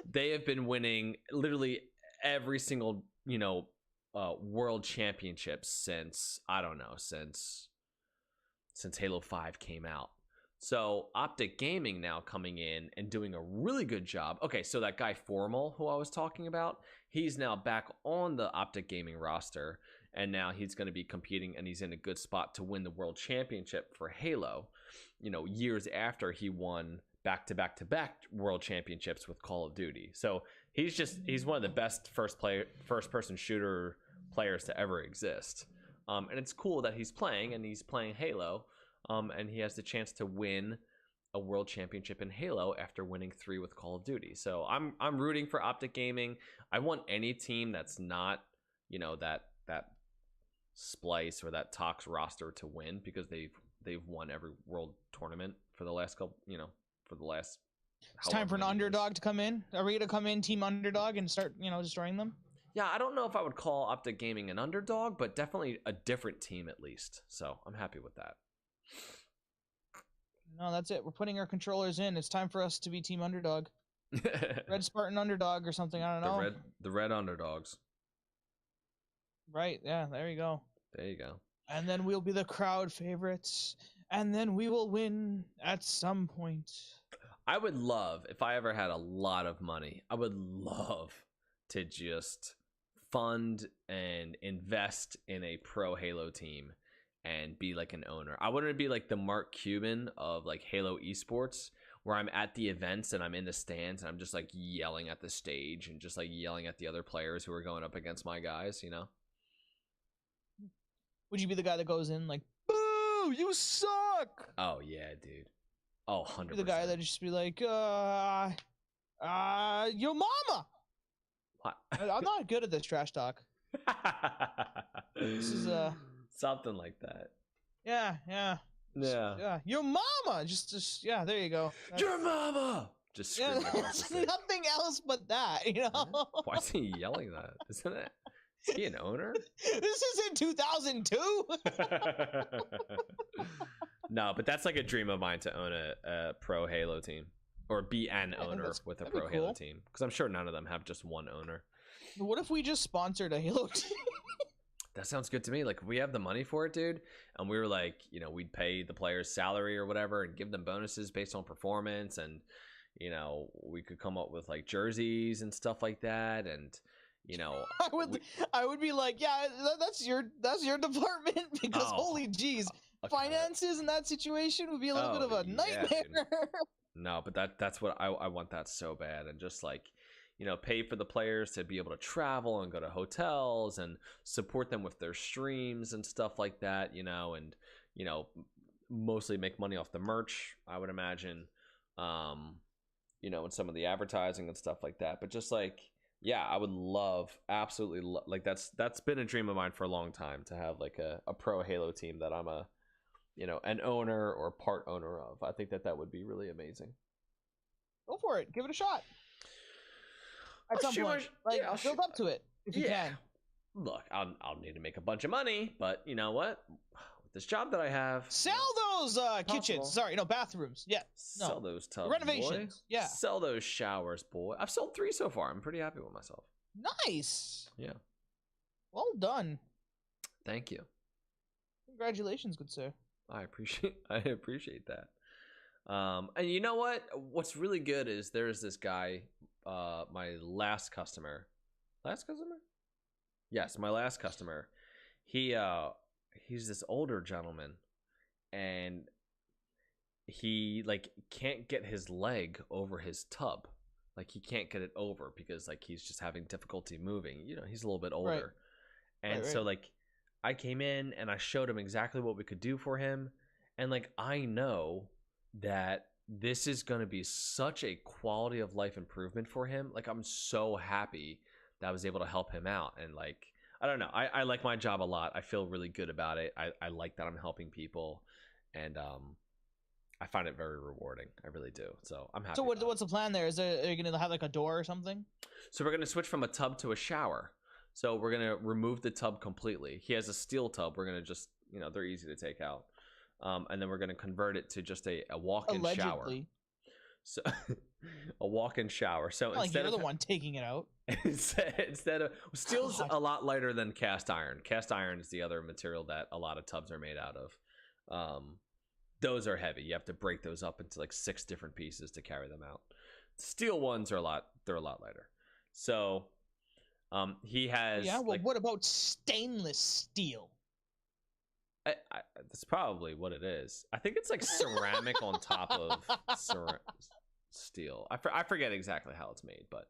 They have been winning literally every single, you know, world championships since, I don't know, since Halo 5 came out. So Optic Gaming now coming in and doing a really good job. Okay, so that guy Formal who I was talking about, he's now back on the Optic Gaming roster, and now he's going to be competing, and he's in a good spot to win the world championship for Halo, you know, years after he won back-to-back world championships with Call of Duty. So he's one of the best first-person shooter players to ever exist. And it's cool that he's playing Halo. And he has the chance to win a world championship in Halo after winning 3 with Call of Duty. So I'm rooting for Optic Gaming. I want any team that's not, you know, that Splice or that Tox roster to win, because they've won every world tournament for the last couple, you know, for the last. It's time for an underdog to come in. Are we gonna come in team underdog and start, you know, destroying them? Yeah, I don't know if I would call Optic Gaming an underdog, but definitely a different team at least. So I'm happy with that. No, that's it. We're putting our controllers in. It's time for us to be team underdog. Red Spartan underdog or something. I don't know. The red underdogs. Right. Yeah. There you go. There you go. And then we'll be the crowd favorites. And then we will win at some point. I would love, if I ever had a lot of money, I would love to just fund and invest in a pro Halo team and be like an owner. I want to be like the Mark Cuban of like Halo esports, where I'm at the events and I'm in the stands and I'm just like yelling at the stage and just like yelling at the other players who are going up against my guys, you know? Would you be the guy that goes in like, boo, you suck? Oh yeah, dude. Oh, 100%. The guy that just be like, yo mama. What? I'm not good at this trash talk. This is something like that. Yeah. Yeah. Your mama. Just yeah. There you go. Your mama. Just screaming across the stage. Nothing else but that. You know. Why is he yelling that? Isn't it? Is he an owner? This is in 2002. No, but that's like a dream of mine to own a pro Halo team or be an owner with a pro Halo team, because I'm sure none of them have just one owner. What if we just sponsored a Halo team? That sounds good to me. Like, if we have the money for it, dude, and we were like, you know, we'd pay the players salary or whatever and give them bonuses based on performance, and you know, we could come up with like jerseys and stuff like that, and you know, I would be like, yeah, that's your department, because holy jeez, finances in that situation would be a little bit of a nightmare. No, but that's what I want that so bad, and just like, you know, pay for the players to be able to travel and go to hotels and support them with their streams and stuff like that, you know, and you know, mostly make money off the merch, I would imagine, you know, and some of the advertising and stuff like that. But just like, yeah, I would absolutely love, like that's been a dream of mine for a long time, to have like a pro Halo team that I'm a, you know, an owner or part owner of. I think that would be really amazing. Go for it. Give it a shot. At some point, like, build up to it if you can. Look, I'll need to make a bunch of money, but you know what? With this job that I have, sell those kitchens. Sorry, no, bathrooms. Yeah, sell those tubs. Renovations. Boy. Yeah, sell those showers, boy. I've sold 3 so far. I'm pretty happy with myself. Nice. Yeah. Well done. Thank you. Congratulations, good sir. I appreciate that. And you know what? What's really good is there's this guy, my last customer. Last customer? Yes, my last customer. He's this older gentleman, and he like can't get his leg over his tub. Like, he can't get it over because like he's just having difficulty moving. You know, he's a little bit older. Right. And so like I came in and I showed him exactly what we could do for him, and like I know that this is going to be such a quality of life improvement for him. Like, I'm so happy that I was able to help him out. And like, I don't know, I like my job a lot. I feel really good about it. I like that I'm helping people, and I find it very rewarding. I really do. So I'm happy. So what's the plan there? Are you gonna have like a door or something? So we're gonna switch from a tub to a shower. So we're gonna remove the tub completely. He has a steel tub. We're gonna just, you know, they're easy to take out. And then we're gonna convert it to just a walk-in shower. So a walk-in shower. So like you're the one taking it out. Instead of steel's a lot lighter than cast iron. Cast iron is the other material that a lot of tubs are made out of. Those are heavy. You have to break those up into like 6 different pieces to carry them out. Steel ones are a lot lighter. So he has, yeah, well, like, what about stainless steel? That's probably what it is. I think it's like ceramic on top of steel. I forget exactly how it's made, but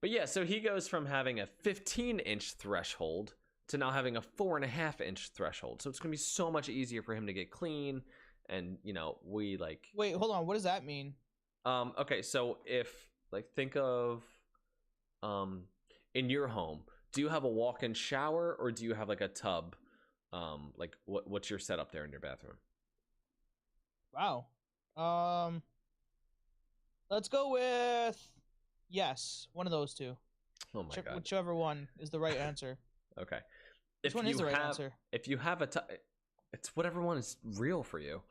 yeah. So he goes from having a 15-inch threshold to now having a 4.5-inch threshold. So it's gonna be so much easier for him to get clean. And you know, we like. Wait, hold on. What does that mean? Okay, so if like think of in your home, do you have a walk-in shower or do you have like a tub? Like what's your setup there in your bathroom? Wow. Let's go with yes, one of those two. Oh my god. Whichever one is the right answer. Okay. Which one is the right answer? If you have a tub, it's whatever one is real for you.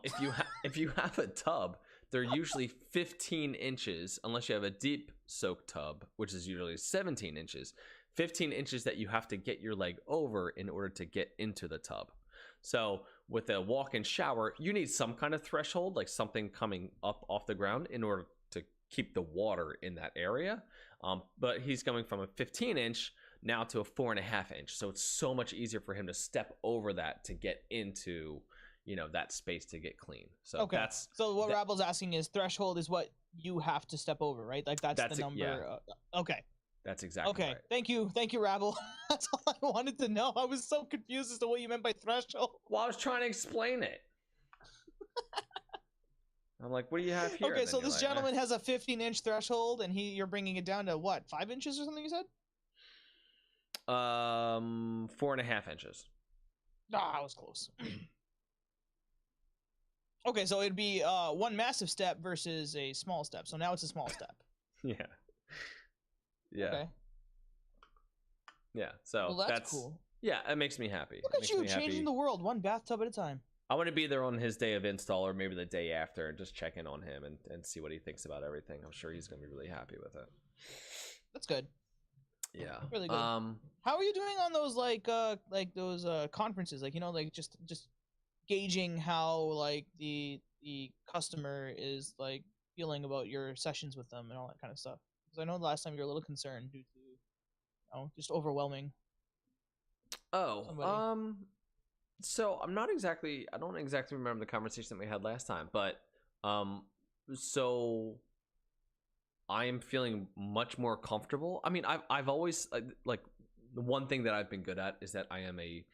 If you have a tub, they're usually 15 inches, unless you have a deep soak tub, which is usually 17 inches. 15 inches that you have to get your leg over in order to get into the tub. So with a walk-in shower, you need some kind of threshold, like something coming up off the ground in order to keep the water in that area. But he's going from a 15-inch now to a 4.5-inch. So it's so much easier for him to step over that to get into, you know, that space to get clean. So okay. So what Rabble's asking is threshold is what you have to step over, right? Like that's the number. Yeah. Okay. That's exactly right. Thank you, Rabble. That's all I wanted to know. I was so confused as to what you meant by threshold. Well, I was trying to explain it. I'm like, what do you have here? Okay, And then so you're this like, gentleman has a 15-inch threshold, and you're bringing it down to what, 5 inches or something? You said? 4.5 inches. Ah, I was close. Okay, so it'd be one massive step versus a small step. So now it's a small step. Yeah. Yeah. Okay. Yeah. So Well, that's cool. Yeah, it makes me happy. Look at you changing the world one bathtub at a time. I want to be there on his day of install, or maybe the day after, and just check in on him and see what he thinks about everything. I'm sure he's gonna be really happy with it. That's good. Yeah. Really good. How are you doing on those those conferences? Like, you know, like just gauging how like the customer is like feeling about your sessions with them and all that kind of stuff. Because I know the last time you were a little concerned due to, you know, just overwhelming. Oh, somebody. So I don't exactly remember the conversation that we had last time, but so I am feeling much more comfortable. I mean, I've always like the one thing that I've been good at is that I am a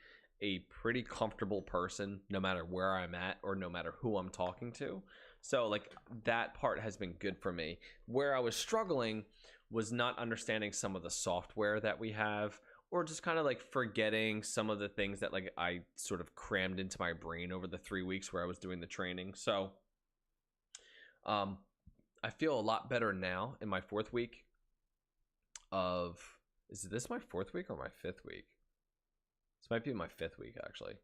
pretty comfortable person no matter where I'm at or no matter who I'm talking to. So like that part has been good for me. Where I was struggling was not understanding some of the software that we have, or just kind of like forgetting some of the things that like I sort of crammed into my brain over the 3 weeks where I was doing the training. So I feel a lot better now in my 4th week of, is this my 4th week or my 5th week? This might be my 5th week actually.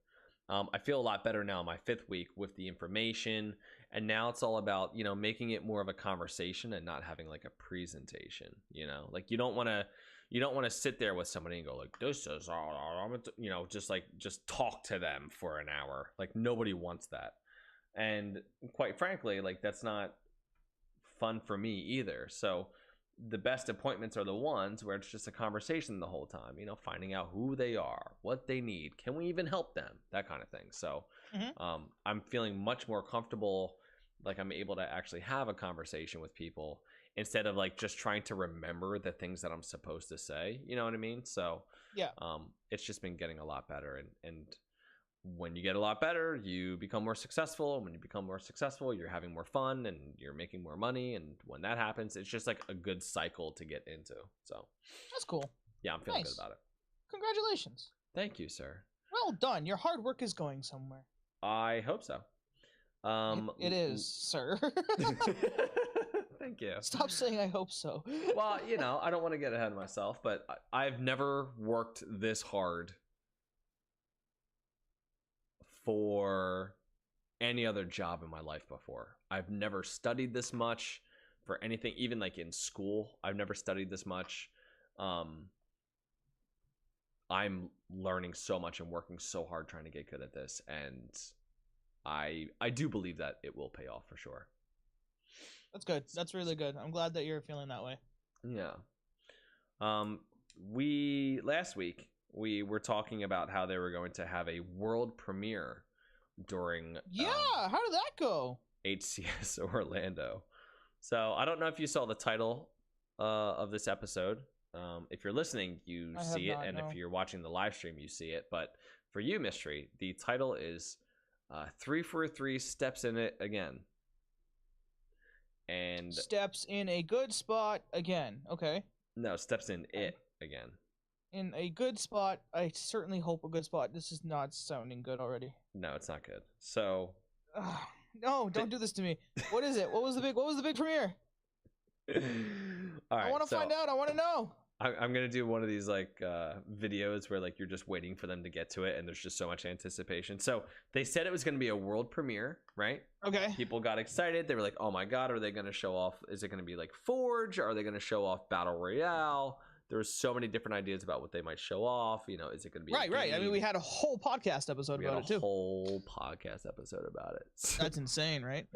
I feel a lot better now in my 5th week with the information, and now it's all about, you know, making it more of a conversation and not having like a presentation, you know, like you don't want to sit there with somebody and go like, this is all, you know, just talk to them for an hour. Like nobody wants that. And quite frankly, like that's not fun for me either. So the best appointments are the ones where it's just a conversation the whole time, you know, finding out who they are, what they need, can we even help them, that kind of thing. So I'm feeling much more comfortable, like I'm able to actually have a conversation with people instead of like just trying to remember the things that I'm supposed to say, you know what I mean? So yeah, it's just been getting a lot better, and when you get a lot better, you become more successful. When you become more successful, you're having more fun and you're making more money. And when that happens, it's just like a good cycle to get into. So that's cool. Yeah, I'm feeling good about it. Congratulations. Thank you, sir. Well done. Your hard work is going somewhere. I hope so. It is, sir. Thank you. Stop saying I hope so. Well, you know, I don't want to get ahead of myself, but I've never worked this hard for any other job in my life before. I've never studied this much for anything, even like in school. I've never studied this much. I'm learning so much and working so hard trying to get good at this, and I do believe that it will pay off for sure. That's good. That's really good. I'm glad that you're feeling that way. Yeah. Last week we were talking about how they were going to have a world premiere during how did that go? HCS Orlando. So I don't know if you saw the title of this episode. If you're listening, you see it, and if you're watching the live stream, you see it. But for you, Mystery, the title is 343 Steps in It Again. And steps in a good spot again. Okay. No, steps in it again. In a good spot. I certainly hope a good spot. This is not sounding good already. No, it's not good. So no, don't do this to me. What is it? What was the big premiere? All right, I want to find out. I want to know. I'm gonna do one of these like videos where like you're just waiting for them to get to it, and there's just so much anticipation. So they said it was gonna be a world premiere, right? Okay. People got excited. They were like, "Oh my god, are they gonna show off? Is it gonna be like Forge? Are they gonna show off Battle Royale?" There was so many different ideas about what they might show off. You know, is it gonna be right? I mean, we had a whole podcast episode about it too. Whole podcast episode about it. That's insane, right?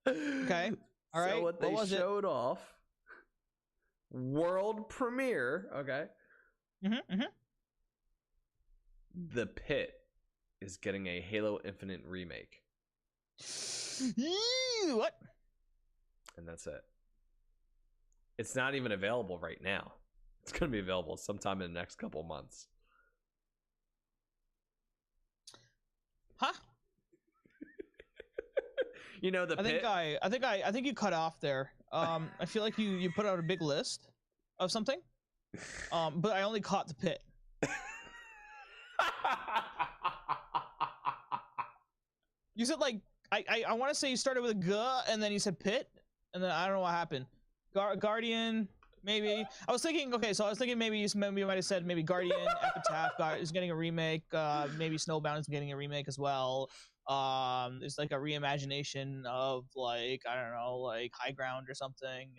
Okay. All right. So what they showed off. World premiere, okay? The Pit is getting a Halo Infinite remake. What? And that's it. It's not even available right now. It's going to be available sometime in the next couple months. You know the pit. I think you cut off there. I feel like you put out a big list of something. But I only caught the pit. You said like I want to say you started with a G and then you said pit and then I don't know what happened. Guardian maybe. I was thinking maybe you might have said maybe Guardian Epitaph is getting a remake. Maybe Snowbound is getting a remake as well. There's like a reimagination of like I don't know like High Ground or something,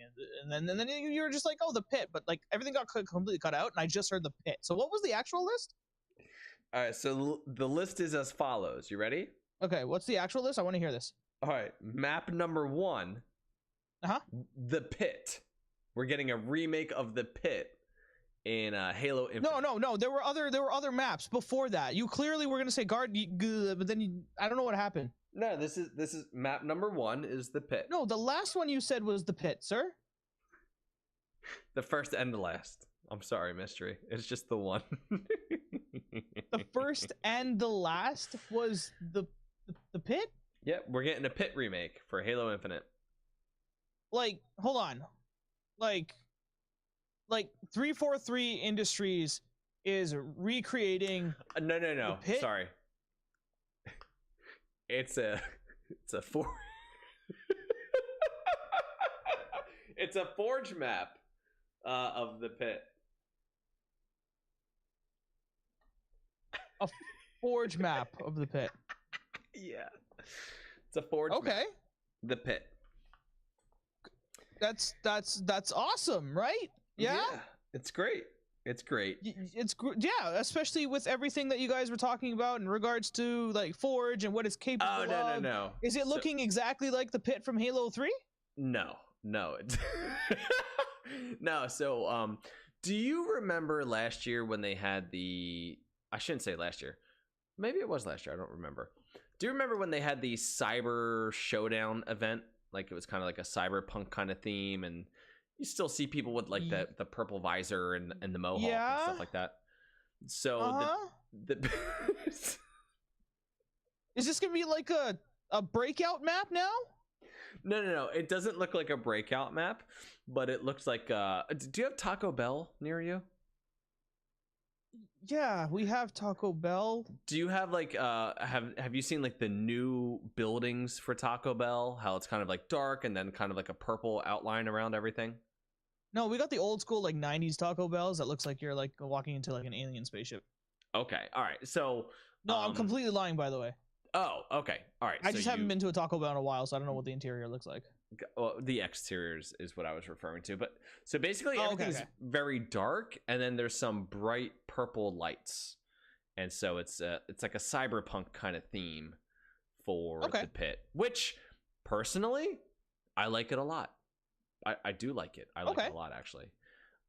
and then you were just like oh the pit, but like everything got completely cut out and I just heard the pit. So what was the actual list? All right, so the list is as follows. You ready? Okay, what's the actual list? I want to hear this. All right, map number 1. The Pit. We're getting a remake of the Pit in Halo Infinite. No. There were other maps before that. You clearly were gonna say but then I don't know what happened. No, this is map number 1 is the Pit. No, the last one you said was the Pit, sir. The first and the last. I'm sorry, Mystery. It's just the one. The first and the last was the Pit? Yep, we're getting a Pit remake for Halo Infinite. Like, hold on. Like 343 Industries is recreating No. Pit? Sorry. It's a it's a Forge map of the Pit. A Forge map of the Pit. Yeah. It's a Forge map. Okay. The Pit. That's awesome, right? Yeah? It's great. It's great. Yeah, especially with everything that you guys were talking about in regards to like Forge and what it's capable of. No. Is it looking exactly like the Pit from Halo 3? No. It's no. So, do you remember last year when they had I shouldn't say last year. Maybe it was last year. I don't remember. Do you remember when they had the Cyber Showdown event? Like it was kind of like a cyberpunk kind of theme, and you still see people with like the purple visor and the mohawk and stuff like that. So is this gonna be like a breakout map now? No. It doesn't look like a breakout map, but it looks like. Do you have Taco Bell near you? Yeah, we have Taco Bell. Do you have like have you seen like the new buildings for Taco Bell? How it's kind of like dark and then kind of like a purple outline around everything? No, we got the old school like 90s Taco Bells that looks like you're like walking into like an alien spaceship. Okay. All right. So no, I'm completely lying, by the way. Oh, okay. All right. I just haven't been to a Taco Bell in a while, so I don't know what the interior looks like. Well, the exteriors is what I was referring to, but so basically everything's very dark, and then there's some bright purple lights, and so it's like a cyberpunk kind of theme for the Pit, which personally I like it a lot. I do like it. I like it a lot actually.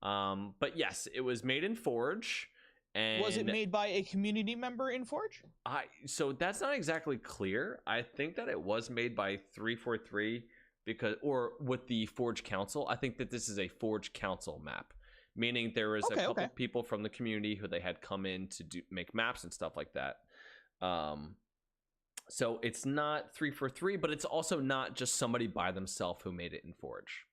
But yes, it was made in Forge. And was it made by a community member in Forge? So that's not exactly clear. I think that it was made by 343 or with the Forge Council. I think that this is a Forge Council map, meaning there was a couple people from the community who they had come in to make maps and stuff like that. So it's not 343, but it's also not just somebody by themselves who made it in Forge.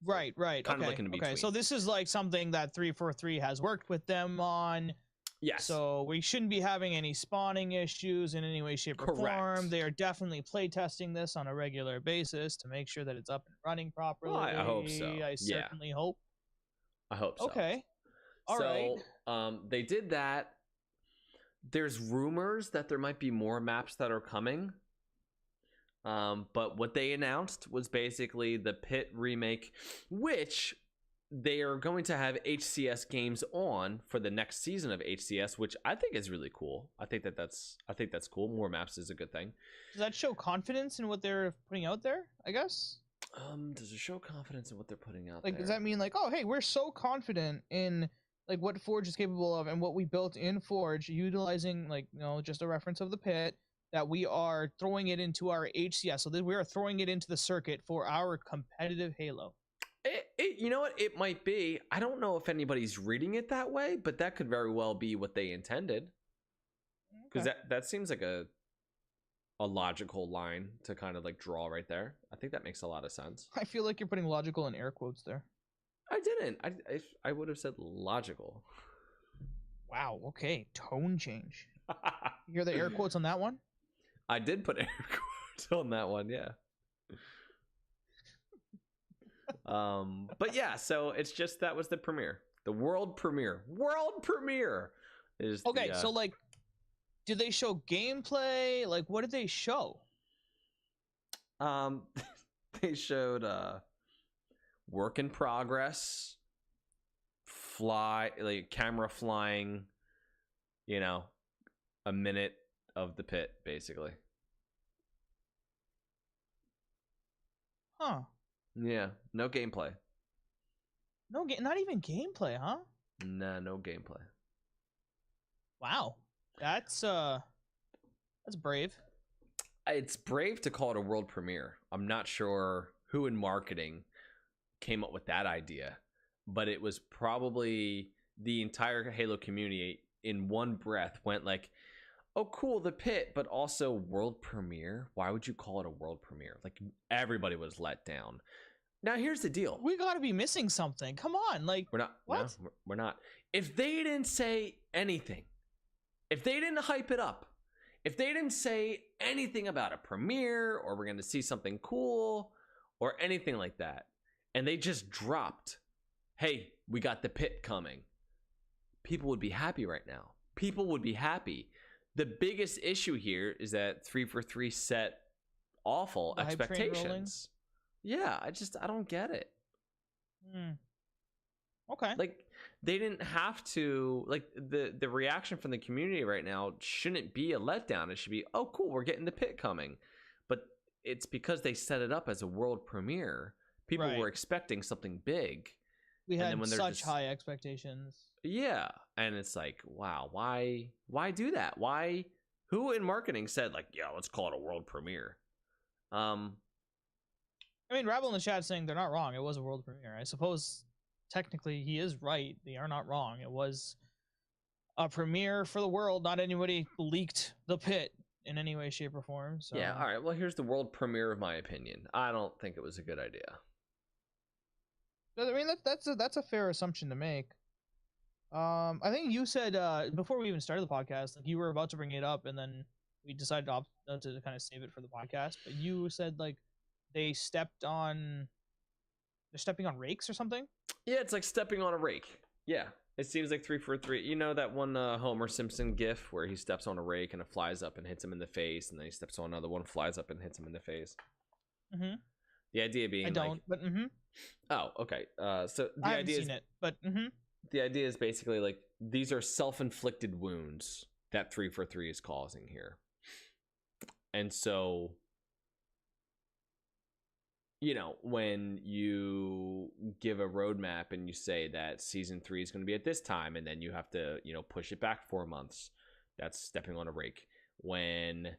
Right. Kind of like in between. So this is like something that 343 has worked with them on. Yes. So we shouldn't be having any spawning issues in any way, shape, or form. They are definitely play testing this on a regular basis to make sure that it's up and running properly. Well, I hope so. I certainly hope. I hope so. Okay. All right. They did that. There's rumors that there might be more maps that are coming. But what they announced was basically the Pit remake, which they are going to have HCS games on for the next season of HCS, which I think is really cool. I think that's cool. More maps is a good thing. Does that show confidence in what they're putting out there, I guess? Does it show confidence in what they're putting out there? Does that mean like, oh, hey, we're so confident in like what Forge is capable of and what we built in Forge, utilizing like, just a reference of the Pit, that we are throwing it into our HCS. So that we are throwing it into the circuit for our competitive Halo. You know what? It might be. I don't know if anybody's reading it that way, but that could very well be what they intended. Because that seems like a a logical line to kind of like draw right there. I think that makes a lot of sense. I feel like you're putting logical in air quotes there. I didn't. I would have said logical. Wow. Okay. Tone change. You hear the air quotes on that one? I did put air quotes on that one, yeah. But yeah, so it's just that was the premiere, the world premiere. World premiere is okay. So like, did they show gameplay? Like, what did they show? They showed work in progress, camera flying, you know, a minute of the pit basically. Huh. Yeah, no gameplay. Not even gameplay, huh? Nah, no gameplay. Wow. That's brave. It's brave to call it a world premiere. I'm not sure who in marketing came up with that idea, but it was probably the entire Halo community in one breath went like, oh cool, the pit, but also world premiere. Why would you call it a world premiere? Like everybody was let down. Now here's the deal. We gotta be missing something. Come on, like we're not. What? No, we're not. If they didn't say anything, if they didn't hype it up, if they didn't say anything about a premiere or we're going to see something cool or anything like that, and they just dropped, hey, we got the pit coming, people would be happy right now. People would be happy. The biggest issue here is that 343 set awful The hype train rolling? expectations. Yeah, I don't get it. Okay. Like they didn't have to, like the reaction from the community right now shouldn't be a letdown. It should be, oh cool, we're getting the pit coming. But it's because they set it up as a world premiere. People Right. were expecting something big. We and had then when they're such just- high expectations. Yeah, and it's like, wow, why do that? Why? Who in marketing said like, yeah, let's call it a world premiere? I mean, Rabble in the chat saying they're not wrong. It was a world premiere. I suppose technically he is right. They are not wrong. It was a premiere for the world. Not anybody leaked the pit in any way, shape, or form. So yeah, all right. Well, here's the world premiere of my opinion. I don't think it was a good idea. I mean, that's a fair assumption to make. I think you said before we even started the podcast, like you were about to bring it up, and then we decided to kind of save it for the podcast. But you said like they're stepping on rakes or something. Yeah, it's like stepping on a rake. Yeah, it seems like 343. You know that one Homer Simpson gif where he steps on a rake and it flies up and hits him in the face, and then he steps on another one, flies up and hits him in the face. Mm-hmm. The idea being, I don't, like, but mm-hmm. Oh, okay. So the I haven't idea seen is, it, but mm-hmm. the idea is basically like these are self-inflicted wounds that 343 is causing here, and so, you know, when you give a roadmap and you say that season 3 is going to be at this time, and then you have to, you know, push it back 4 months, that's stepping on a rake. When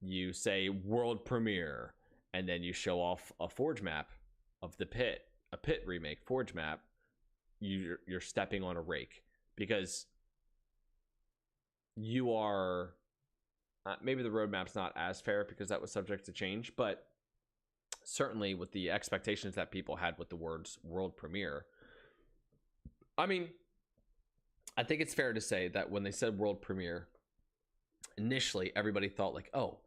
you say world premiere and then you show off a forge map of the pit, a pit remake forge map, you're stepping on a rake because you are maybe the roadmap's not as fair because that was subject to change, but certainly with the expectations that people had with the words world premiere, I mean, I think it's fair to say that when they said world premiere, initially everybody thought like, oh,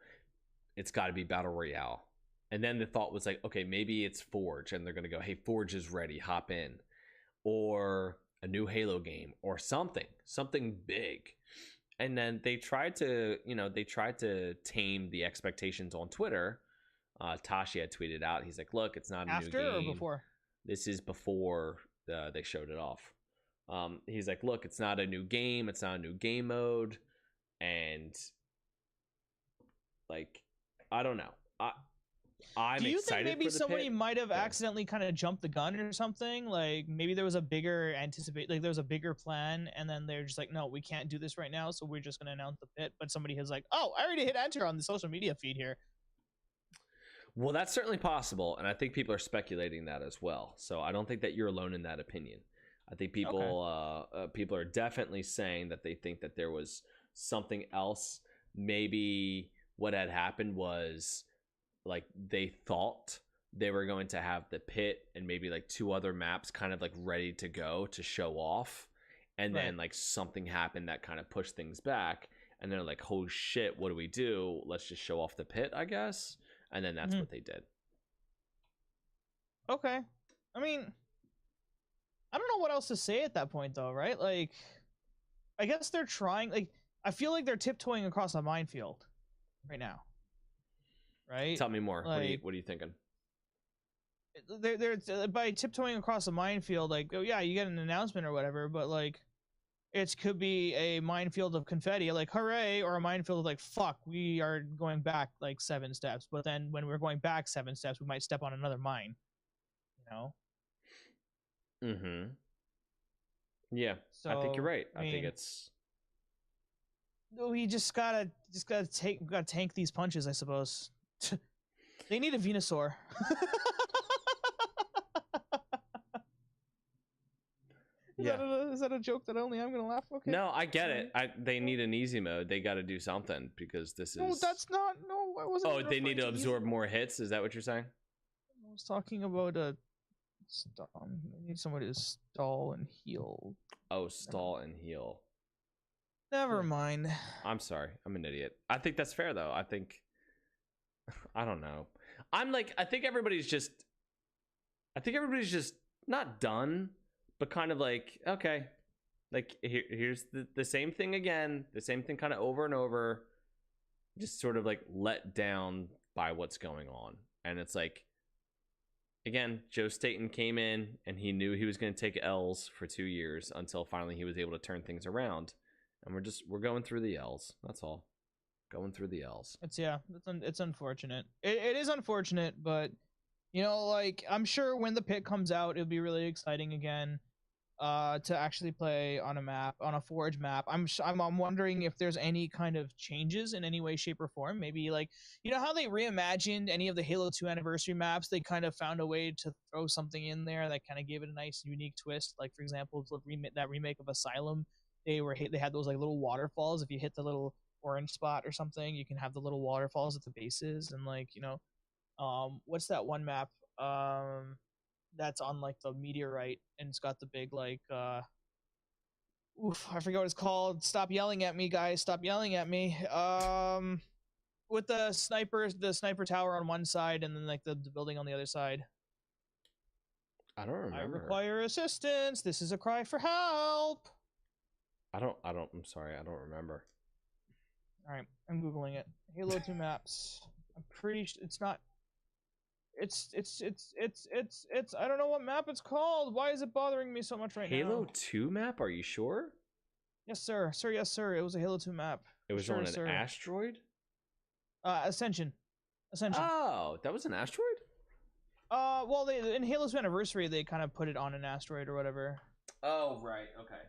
it's got to be battle royale. And then the thought was like, okay, maybe it's Forge, and they're going to go, hey, Forge is ready, hop in. Or a new Halo game, or something big. And then they tried to, you know, tame the expectations on Twitter. Tashi had tweeted out, he's like, look, it's not a new game. After or before? This is before they showed it off. He's like, look, it's not a new game. It's not a new game mode. And, like, I don't know. I'm Do you excited think maybe for the somebody pit. might have Yeah. accidentally kind of jumped the gun or something? Like maybe there was a bigger there was a bigger plan, and then they're just like, no, we can't do this right now, so we're just gonna announce the pit. But somebody has like, oh, I already hit enter on the social media feed here. Well, that's certainly possible, and I think people are speculating that as well. So I don't think that you're alone in that opinion. I think people are definitely saying that they think that there was something else, maybe what had happened was like they thought they were going to have the pit and maybe like 2 other maps kind of like ready to go to show off, and then Right. like something happened that kind of pushed things back, and they're like, oh shit, what do we do? Let's just show off the pit, I guess. And then that's what they did. Okay. I mean, I don't know what else to say at that point, though, right? Like, I guess they're trying. Like, I feel like they're tiptoeing across a minefield right now, right? Tell me more. Like, What are you thinking? they're by tiptoeing across a minefield. Like, oh yeah, you get an announcement or whatever, but like, it could be a minefield of confetti, like hooray, or a minefield of like fuck, we are going back like 7 steps. But then when we're going back 7 steps, we might step on another mine. You know. Mm-hmm. Yeah, So I think you're right. I mean, I think it's we just gotta tank these punches, I suppose. They need a Venusaur. yeah. Is that a joke that only I'm gonna laugh? Okay. No, I get it. They need an easy mode. They got to do something because this is. No, that's not. No, I wasn't. Oh, they need to absorb more hits. Is that what you're saying? I was talking about a. I need somebody to stall and heal. Oh, stall and heal. Never mind. I'm sorry. I'm an idiot. I think that's fair though. I think. I don't know. I'm like. I think everybody's just not done, but kind of like, okay, like here's the same thing again, the same thing kind of over and over, just sort of like let down by what's going on. And it's like, again, Joe Staten came in and he knew he was going to take L's for 2 years until finally he was able to turn things around. And we're going through the L's. That's all. Going through the L's. It's unfortunate. It is unfortunate, but you know, like I'm sure when the pit comes out, it'll be really exciting again. To actually play on a Forge map. I'm wondering if there's any kind of changes in any way, shape, or form. Maybe like, you know how they reimagined any of the Halo 2 anniversary maps? They kind of found a way to throw something in there that kind of gave it a nice, unique twist. Like for example, that remake of Asylum, they had those like little waterfalls. If you hit the little orange spot or something, you can have the little waterfalls at the bases. And like, you know, what's that one map? That's on like the meteorite and it's got the big like I forget what it's called. Stop yelling at me, guys. Stop yelling at me. With the sniper tower on one side and then like the building on the other side. I don't remember. I require assistance. This is a cry for help. I'm sorry, I don't remember. All right, I'm googling it. Halo 2 maps. I'm pretty sure it's not. It's I don't know what map it's called. Why is it bothering me so much right now? Halo 2 map? Are you sure? Yes, sir. Sir, yes, sir. It was a Halo 2 map. It was on an asteroid? Ascension. Oh, that was an asteroid? Well, in Halo's anniversary, they kind of put it on an asteroid or whatever. Oh, right. Okay.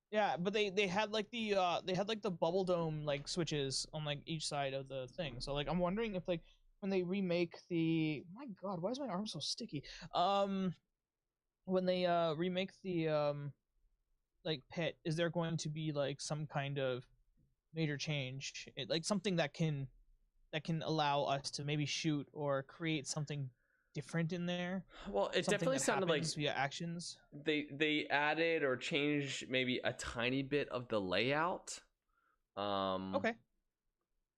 Yeah, but they had like the bubble dome like switches on like each side of the thing. So like I'm wondering if like when they remake the my god, why is my arm so sticky? When they remake the like pit, is there going to be like some kind of major change? Like something that can allow us to maybe shoot or create something different in there? Well, it definitely sounded like via actions. They added or changed maybe a tiny bit of the layout. Okay.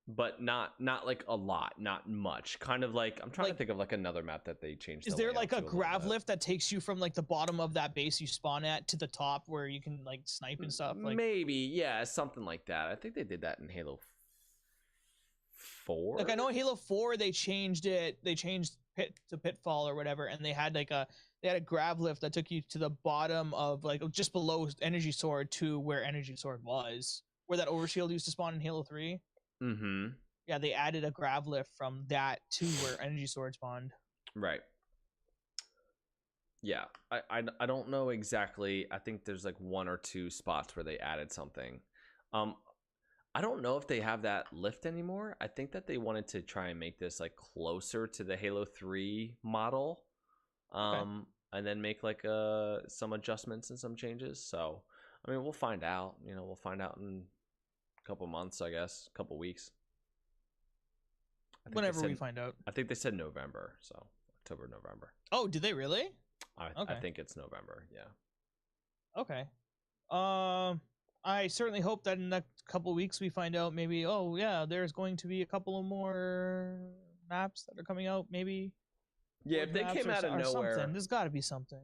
But not like a lot, not much. Kind of like I'm trying to think of like another map that they changed. Is there like a grav lift that takes you from like the bottom of that base you spawn at to the top where you can like snipe and stuff? Like maybe, yeah, something like that. I think they did that in Halo 4. Like I know in Halo 4 they changed it. They changed pit to pitfall or whatever, and they had a grav lift that took you to the bottom of like just below Energy Sword to where Energy Sword was, where that overshield used to spawn in Halo 3. Mm-hmm. Yeah, they added a grav lift from that to where Energy Sword spawned. Right. Yeah, I don't know exactly. I think there's like 1 or 2 spots where they added something. I don't know if they have that lift anymore. I think that they wanted to try and make this like closer to the Halo 3 model. Okay. And then make like some adjustments and some changes. So, I mean, we'll find out. You know, we'll find out in couple months, I guess, couple weeks. think Whenever we find out. I think they said November, so October, November. Oh, did they really? I think it's November. Yeah. Okay. I certainly hope that in the next couple weeks we find out maybe, oh yeah, there's going to be a couple of more maps that are coming out, maybe. Yeah, if they came out of nowhere, something. There's got to be something.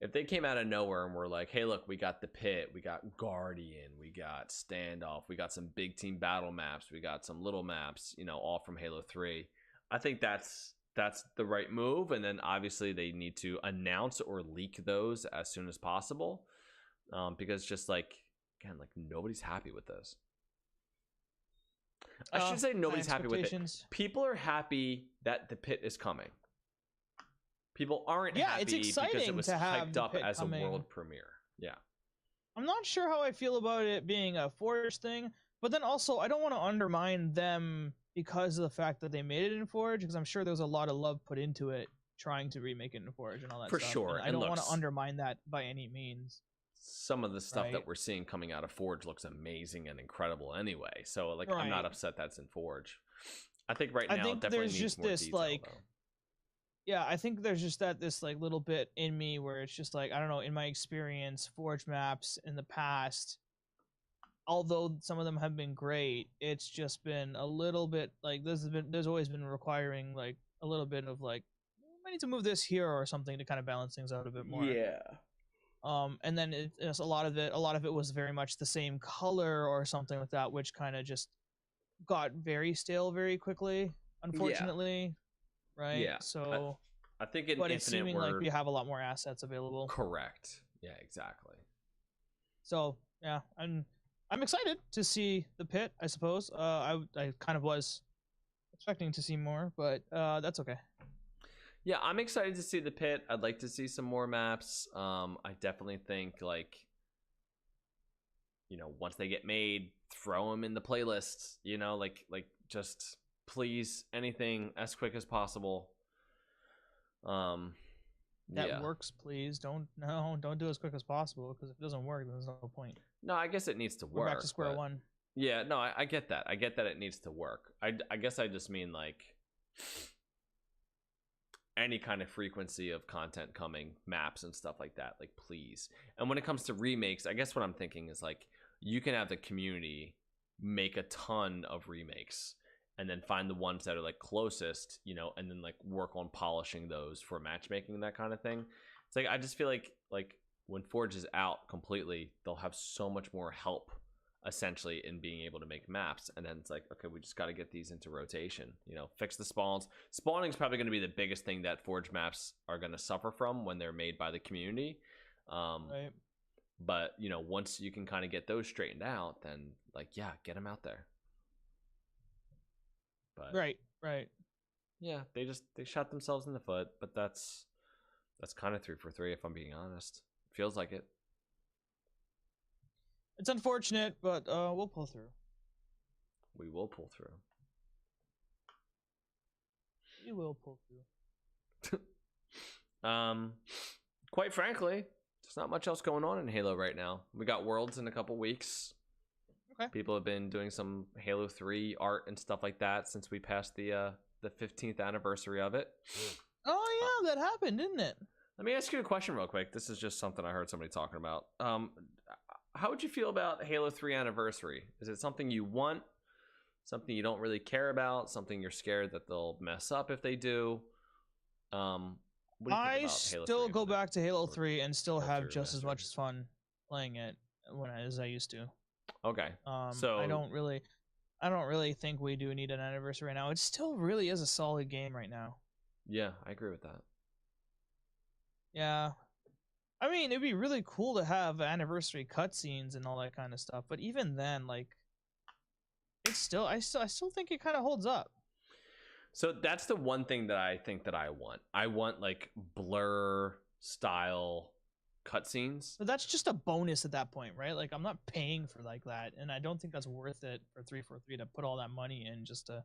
If they came out of nowhere and were like, hey, look, we got the Pit, we got Guardian, we got Standoff, we got some big team battle maps, we got some little maps, all from Halo 3. I think that's the right move. And then obviously they need to announce or leak those as soon as possible. Because just again, nobody's happy with this. I should say nobody's happy with it. People are happy that the Pit is coming. People aren't happy it's exciting because it was to have hyped up as coming. A world premiere. Yeah. I'm not sure how I feel about it being a Forge thing, but then also I don't want to undermine them because of the fact that they made it in Forge, because I'm sure there's a lot of love put into it trying to remake it in Forge and all that For stuff. sure. And I don't want to undermine that by any means. Some of the stuff that we're seeing coming out of Forge looks amazing and incredible anyway. So I'm not upset that's in Forge. I think right now it definitely needs more detail, though. Yeah, I think there's just this little bit in me where it's just I don't know, in my experience, Forge maps in the past, although some of them have been great, it's just been a little bit there's always been requiring a little bit of I need to move this here or something to kind of balance things out a bit more. Yeah. And then it's a lot of it was very much the same color or something like that, which kind of just got very stale very quickly, unfortunately. Yeah. Right. Yeah. So I think in but Infinite it's seeming like we have a lot more assets available. Correct. Yeah, exactly. So yeah, I'm excited to see the Pit, I suppose. I kind of was expecting to see more, but that's okay. Yeah, I'm excited to see the Pit. I'd like to see some more maps. I definitely think once they get made, throw them in the playlists. Just please anything as quick as possible. That works, please. Don't do as quick as possible, because if it doesn't work, then there's no point. No, I guess it needs to work. We're back to square one. Yeah, no, I get that. I get that it needs to work. I guess I just mean any kind of frequency of content coming, maps and stuff like that, please. And when it comes to remakes, I guess what I'm thinking is you can have the community make a ton of remakes and then find the ones that are closest, and then work on polishing those for matchmaking and that kind of thing. It's I just feel like when Forge is out completely, they'll have so much more help essentially in being able to make maps. And then it's okay, we just got to get these into rotation, fix the spawns. Spawning is probably going to be the biggest thing that Forge maps are going to suffer from when they're made by the community. Right. But once you can kind of get those straightened out, then yeah, get them out there. But right. Yeah, they shot themselves in the foot, but that's kind of 3 for 3 if I'm being honest. Feels like it. It's unfortunate, but we'll pull through. We will pull through. We will pull through. Quite frankly, there's not much else going on in Halo right now. We got Worlds in a couple weeks. Okay. People have been doing some Halo 3 art and stuff like that since we passed the 15th anniversary of it. Oh yeah, that happened, didn't it? Let me ask you a question real quick. This is just something I heard somebody talking about. How would you feel about Halo 3 anniversary? Is it something you want? Something you don't really care about? Something you're scared that they'll mess up if they do? What do you think about Halo still 3 go back to Halo 3 and still Halo have 3 just as remastered? much fun playing it as I used to. Okay. So I don't really think we do need an anniversary right now. It still really is a solid game right now. Yeah, I agree with that. Yeah. I mean, it'd be really cool to have anniversary cutscenes and all that kind of stuff, but even then, it's still I still think it kind of holds up. So that's the one thing that I think that I want. I want Blur style cutscenes. But that's just a bonus at that point, right? I'm not paying for that, and I don't think that's worth it for 343 to put all that money in just to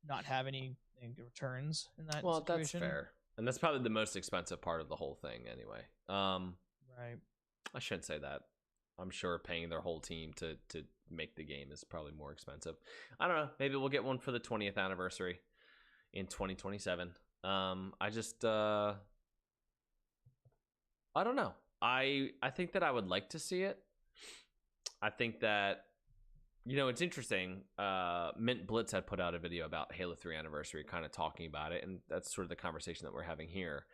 not have any returns in that situation. That's fair. And that's probably the most expensive part of the whole thing anyway. Right. I shouldn't say that. I'm sure paying their whole team to make the game is probably more expensive. I don't know. Maybe we'll get one for the 20th anniversary in 2027. I just I don't know. I think that I would like to see it. I think that, you know, it's interesting. Mint Blitz had put out a video about Halo 3 Anniversary, kind of talking about it, and that's sort of the conversation that we're having here.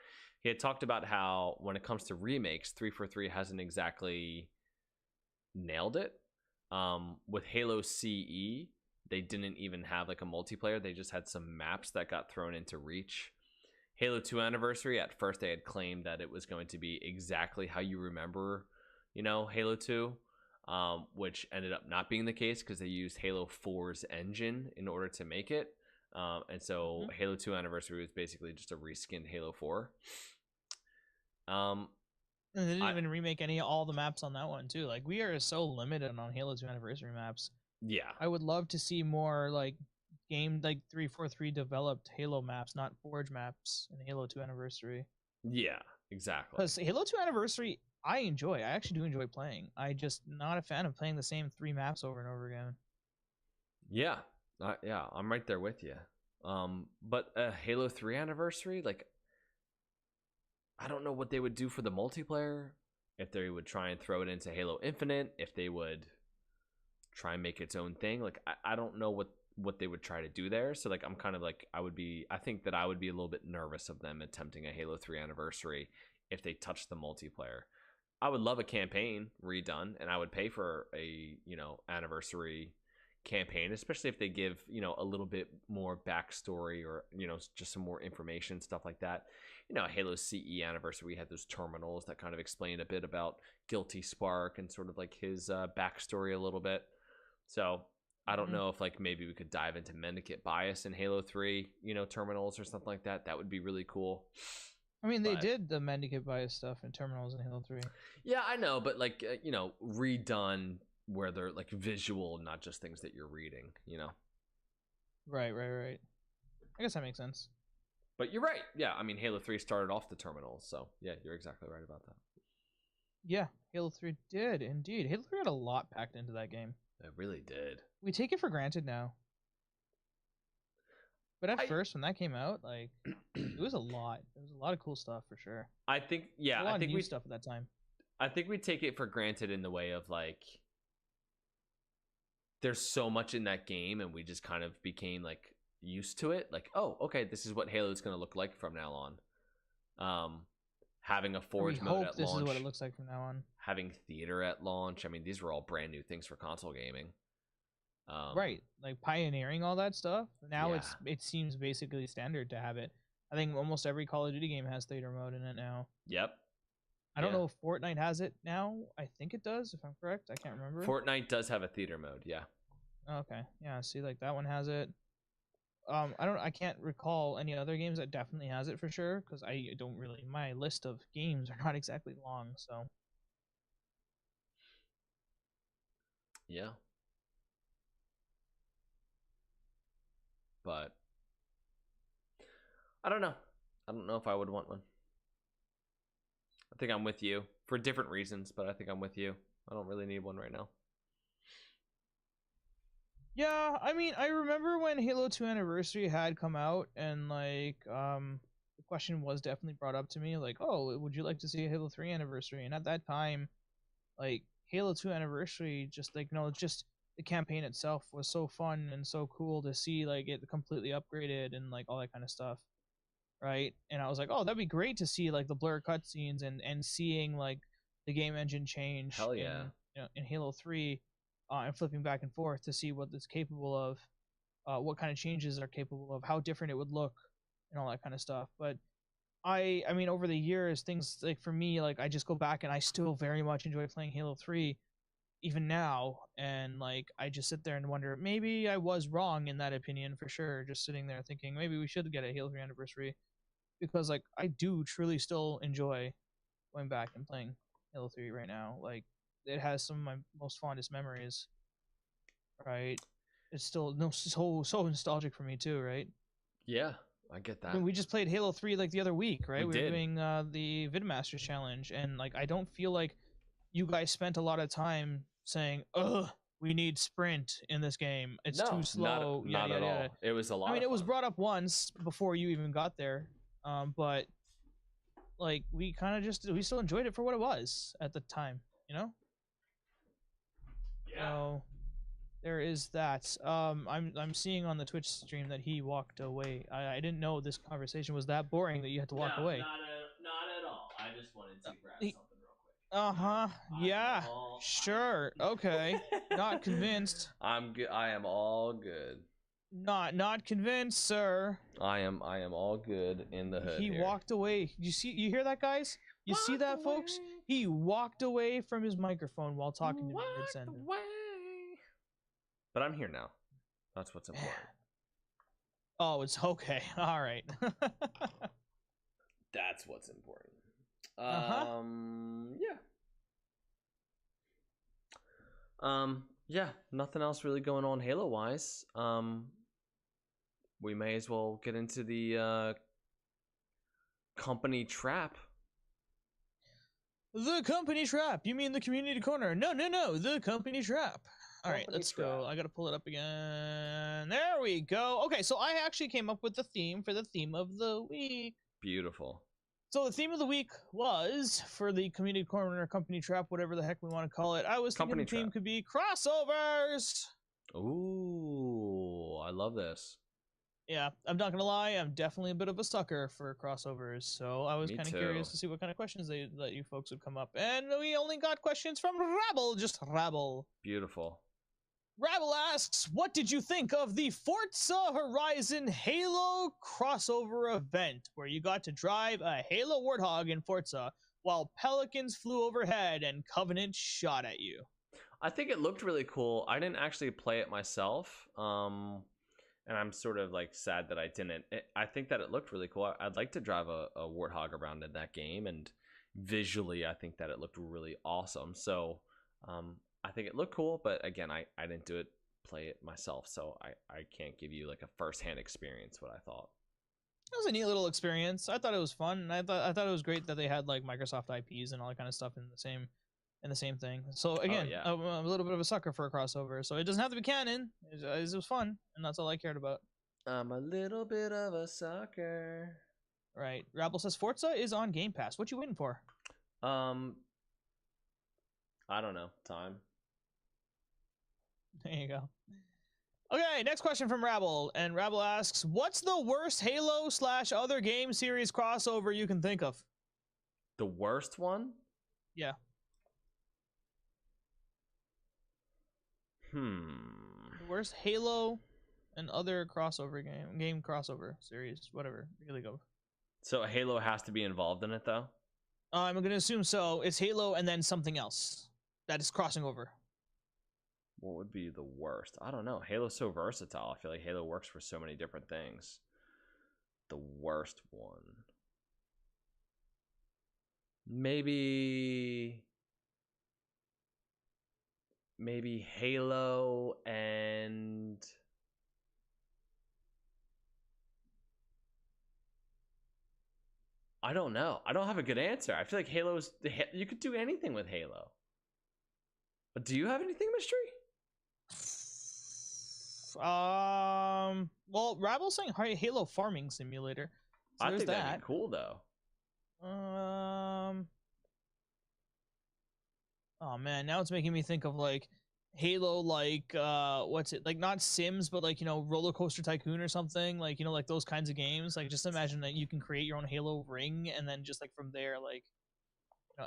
He had talked about how when it comes to remakes, 343 hasn't exactly nailed it. With Halo CE, they didn't even have like a multiplayer. They just had some maps that got thrown into Reach. Halo 2 Anniversary, at first they had claimed that it was going to be exactly how you remember, you know, Halo 2, which ended up not being the case because they used Halo 4's engine in order to make it. And so Halo 2 Anniversary was basically just a reskinned Halo 4. And they didn't even remake all the maps on that one too. Like, we are so limited on Halo 2 Anniversary maps. Yeah. I would love to see more like 343 developed Halo maps, not Forge maps in Halo 2 Anniversary. Yeah, exactly. Because Halo 2 Anniversary, I actually do enjoy playing. I just not a fan of playing the same 3 maps over and over again. Yeah. Yeah, I'm right there with you. But Halo 3 Anniversary, like, I don't know what they would do for the multiplayer. If they would try and throw it into Halo Infinite, if they would try and make its own thing. Like, I don't know what they would try to do there. So like, I'm kind of like, I think that I would be a little bit nervous of them attempting a Halo 3 Anniversary if they touch the multiplayer. I would love a campaign redone, and I would pay for a, you know, anniversary campaign, especially if they give, you know, a little bit more backstory or, you know, just some more information, stuff like that. You know, Halo CE Anniversary, we had those terminals that kind of explained a bit about Guilty Spark and sort of like his backstory a little bit. So I don't know if like maybe we could dive into Mendicant Bias in Halo 3, you know, terminals or something like that. That would be really cool. I mean, they did the Mendicant Bias stuff in terminals in Halo 3. Yeah, I know, but like, you know, redone where they're like visual, not just things that you're reading, you know? Right. I guess that makes sense. But you're right. Yeah, I mean, Halo 3 started off the terminals, so yeah, you're exactly right about that. Yeah, Halo 3 did, indeed. Halo 3 had a lot packed into that game. It really did. We take it for granted now. But at first, when that came out, like, it was a lot. There was a lot of cool stuff for sure. I think, yeah, a lot of new stuff at that time. I think we take it for granted in the way of like, there's so much in that game, and we just kind of became like used to it. Like, oh, okay, this is what Halo's going to look like from now on. Having a Forge mode at launch. This is what it looks like from now on. Having theater at launch. I mean, these were all brand new things for console gaming. Right, like pioneering all that stuff. Now it seems basically standard to have it. I think almost every Call of Duty game has theater mode in it now. Yep. I don't know if Fortnite has it now. I think it does, if I'm correct. I can't remember. Fortnite does have a theater mode, yeah. Okay, yeah. See, like that one has it. I can't recall any other games that definitely has it for sure, because I don't really. My list of games are not exactly long, so. Yeah. But I don't know. I don't know if I would want one. I think I'm with you for different reasons, but I think I'm with you. I don't really need one right now. Yeah, I mean, I remember when Halo 2 Anniversary had come out, and like the question was definitely brought up to me, like, oh, would you like to see a Halo 3 Anniversary? And at that time, like, Halo 2 Anniversary, just like, just the campaign itself was so fun and so cool to see, like, it completely upgraded and like all that kind of stuff, right? And I was like, oh, that'd be great to see like the blur cutscenes and seeing like the game engine change. Hell yeah. In Halo 3, and flipping back and forth to see what it's capable of, what kind of changes are capable of, how different it would look, and all that kind of stuff. But I mean, over the years, things like for me, like I just go back and I still very much enjoy playing Halo 3. Even now, and like I just sit there and wonder, maybe I was wrong in that opinion for sure, just sitting there thinking maybe we should get a Halo 3 Anniversary, because like I do truly still enjoy going back and playing Halo 3 right now. Like, it has some of my most fondest memories, right? It's still so nostalgic for me too, right? Yeah, I get that. I mean, we just played Halo 3 like the other week, right? We were did. doing the VidMasters challenge, and like I don't feel like you guys spent a lot of time saying, ugh, we need sprint in this game. It's No, too slow. not yada, at yada, all. yada. It was a lot. I mean, of it was fun. brought up once before you even got there, but like we kind of just we still enjoyed it for what it was at the time, you know. Yeah. So there is that. I'm seeing on the Twitch stream that he walked away. I didn't know this conversation was that boring that you had to walk away. Not at all. I just wanted to grab He- something real quick. Yeah. Sure. Okay. Not convinced. I'm good. I am all good. Not convinced, sir. I am all good in the hood. He here. walked away. You hear that, guys? You see that, folks? He walked away from his microphone while talking to me mid-sentence. But I'm here now. That's what's important. Oh, it's okay. All right. That's what's important. Yeah. Nothing else really going on Halo wise. We may as well get into the company trap. The company trap. You mean the community corner? No. The company trap. All right, let's go. I gotta pull it up again. There we go. Okay, so I actually came up with the theme for the theme of the week. Beautiful. So the theme of the week was for the community corner, company trap, whatever the heck we want to call it. I was thinking the theme could be crossovers. Ooh, I love this. Yeah, I'm not gonna lie, I'm definitely a bit of a sucker for crossovers, so I was kind of curious to see what kind of questions that you folks would come up, and we only got questions from Rabble, just Rabble. Beautiful. Rabble asks, what did you think of the Forza Horizon Halo crossover event, where you got to drive a Halo Warthog in Forza, while Pelicans flew overhead and Covenant shot at you? I think it looked really cool. I didn't actually play it myself, and I'm sort of like sad that I didn't. I think that it looked really cool. I'd like to drive a Warthog around in that game, and visually I think that it looked really awesome. So I think it looked cool, but again, I didn't play it myself, so I can't give you like a first-hand experience what I thought. It was a neat little experience. I thought it was fun, and I thought it was great that they had like Microsoft IPs and all that kind of stuff in the same thing. So again, I'm a little bit of a sucker for a crossover, so it doesn't have to be canon. It was fun, and that's all I cared about. I'm a little bit of a sucker. Right. Rabble says Forza is on Game Pass. What you waiting for? I don't know. Time. There you go. Okay, next question from Rabble, and Rabble asks, "What's the worst Halo / other game series crossover you can think of?" The worst one? Yeah. The worst Halo and other crossover game crossover series, whatever. Really go. So Halo has to be involved in it, though? I'm gonna assume so. It's Halo and then something else that is crossing over. What would be the worst? I don't know. Halo's so versatile. I feel like Halo works for so many different things. The worst one. Maybe Halo and I don't know. I don't have a good answer. I feel like you could do anything with Halo. But do you have anything, Mystery? Well, Rabble's saying Halo Farming Simulator. So I think that'd be cool, though. Oh man, now it's making me think of like Halo, like what's it like? Not Sims, but like Roller Coaster Tycoon or something. Like like those kinds of games. Like just imagine that you can create your own Halo ring, and then just like from there, like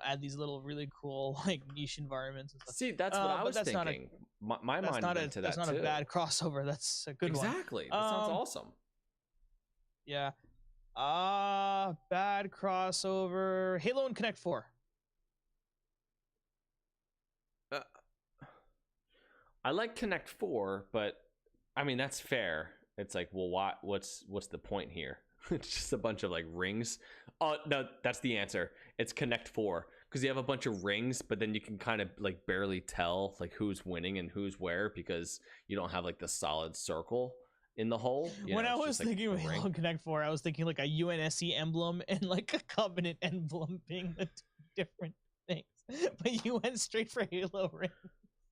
add these little really cool like niche environments and stuff. See, that's what I was thinking. My mind went to that That's not too. A bad crossover. That's a good one. Exactly. That sounds awesome. Yeah. Bad crossover. Halo and Connect 4. I like Connect 4, but I mean that's fair. It's like, well, what's the point here? It's just a bunch of like rings. Oh no, that's the answer. It's Connect 4 because you have a bunch of rings, but then you can kind of like barely tell like who's winning and who's where because you don't have like the solid circle in the hole. When I was thinking of Halo Connect 4, I was thinking like a UNSC emblem and like a Covenant emblem being the two different things. But you went straight for Halo ring.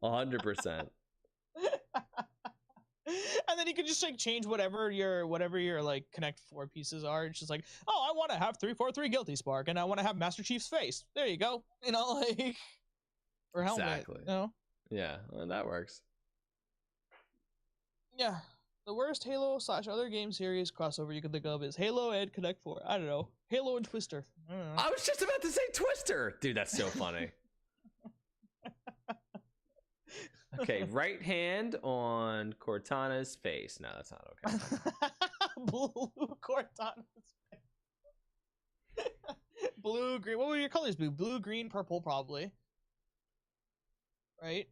100%. And then you can just like change whatever your like Connect 4 pieces are. It's just like, oh, I want to have 343 Guilty Spark, and I want to have Master Chief's face. There you go. You know, like, or helmet. Exactly. You know? Yeah, well, that works. Yeah. The worst Halo / other game series crossover you can think of is Halo and Connect 4. I don't know. Halo and Twister. I don't know. I was just about to say Twister. Dude, that's so funny. Okay, right hand on Cortana's face. No, that's not okay. Blue Cortana's face. Blue, green. What were your colors? Blue, green, purple, probably. Right?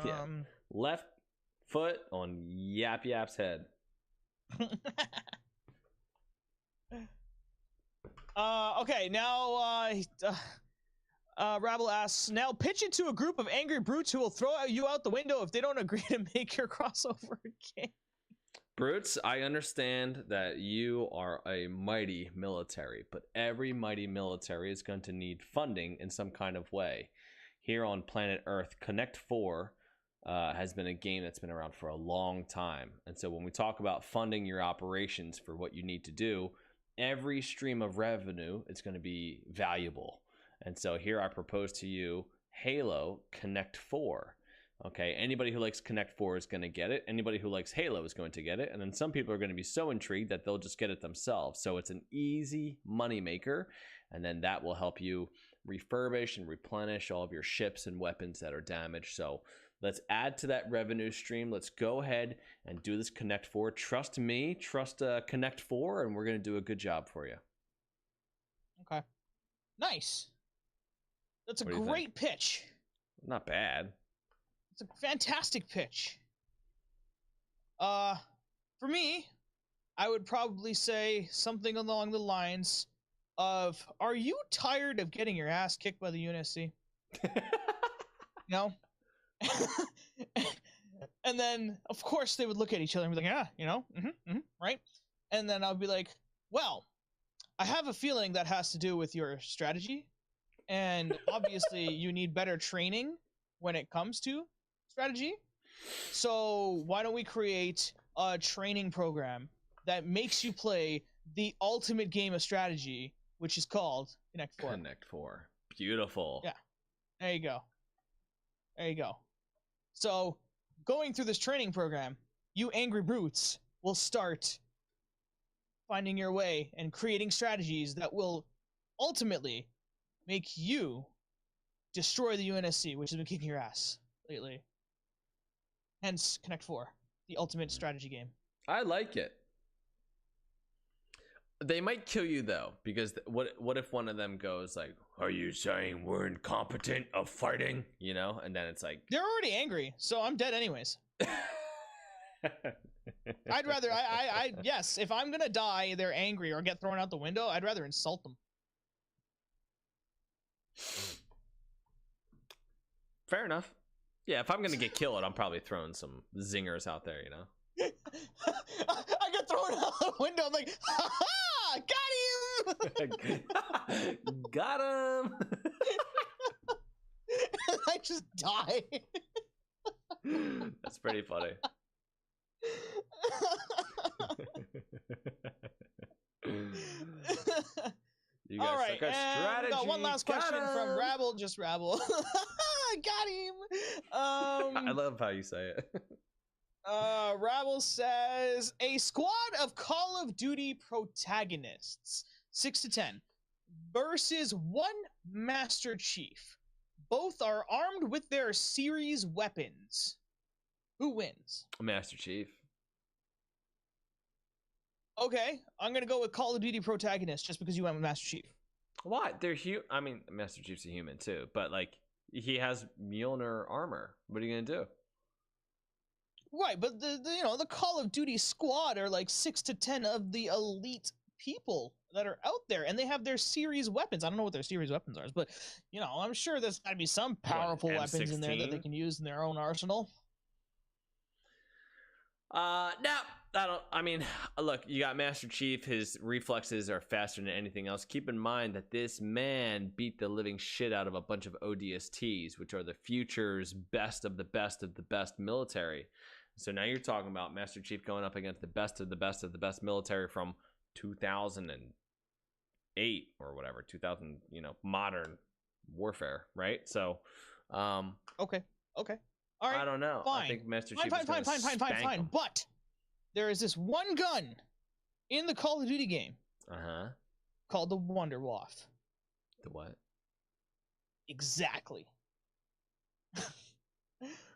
Yeah. Left foot on Yap Yap's head. Okay, now Rabble asks, now pitch it to a group of angry brutes who will throw you out the window if they don't agree to make your crossover game. Brutes, I understand that you are a mighty military, but every mighty military is going to need funding in some kind of way. Here on planet Earth, Connect 4 has been a game that's been around for a long time. And so when we talk about funding your operations for what you need to do, every stream of revenue is going to be valuable. And so here I propose to you Halo Connect 4. Okay, anybody who likes Connect 4 is going to get it. Anybody who likes Halo is going to get it. And then some people are going to be so intrigued that they'll just get it themselves. So it's an easy money maker. And then that will help you refurbish and replenish all of your ships and weapons that are damaged. So let's add to that revenue stream. Let's go ahead and do this Connect 4. Trust me, trust Connect 4, and we're going to do a good job for you. Okay. Nice. That's a great pitch. Not bad. It's a fantastic pitch. For me, I would probably say something along the lines of, are you tired of getting your ass kicked by the UNSC? No? And then, of course, they would look at each other and be like, yeah, you know, right? And then I'll be like, well, I have a feeling that has to do with your strategy. And obviously, you need better training when it comes to strategy. So why don't we create a training program that makes you play the ultimate game of strategy, which is called Connect 4. Connect 4. Beautiful. Yeah. There you go. There you go. So going through this training program, you angry brutes will start finding your way and creating strategies that will ultimately make you destroy the UNSC, which has been kicking your ass lately. Hence, Connect 4, the ultimate strategy game. I like it. They might kill you though, because what if one of them goes like, "Are you saying we're incompetent of fighting?" You know, and then it's like they're already angry, so I'm dead anyways. I'd rather yes, if I'm gonna die, they're angry or get thrown out the window, I'd rather insult them. Fair enough. Yeah, if I'm gonna get killed, I'm probably throwing some zingers out there, you know. I get thrown out the window. I'm like, ha ha, got him. Got him. I just die. That's pretty funny. You guys all right, suck at strategy. Got one last question from Rabble. Just Rabble. Got him. I love how you say it. Rabble says a squad of Call of Duty protagonists, 6 to 10, versus one Master Chief. Both are armed with their series weapons. Who wins? Master Chief. Okay, I'm gonna go with Call of Duty protagonist just because you went with Master Chief. What? They're I mean, Master Chief's a human too, but like he has Mjolnir armor. What are you gonna do? Right, but the Call of Duty squad are like 6 to 10 of the elite people that are out there, and they have their series weapons. I don't know what their series weapons are, but I'm sure there's got to be some powerful weapons in there that they can use in their own arsenal. No, I don't. I mean, look, you got Master Chief. His reflexes are faster than anything else. Keep in mind that this man beat the living shit out of a bunch of ODSTs, which are the future's best of the best of the best military. So now you're talking about Master Chief going up against the best of the best of the best military from 2008 or whatever, 2000, modern warfare, right? So, Okay. Okay. All right. I don't know. Fine. I think Master Fine. Chief Fine. is gonna Fine. Fine. Fine. Fine. spank Fine. him. But there is this one gun in the Call of Duty game called the Wonder Waff. The what? Exactly.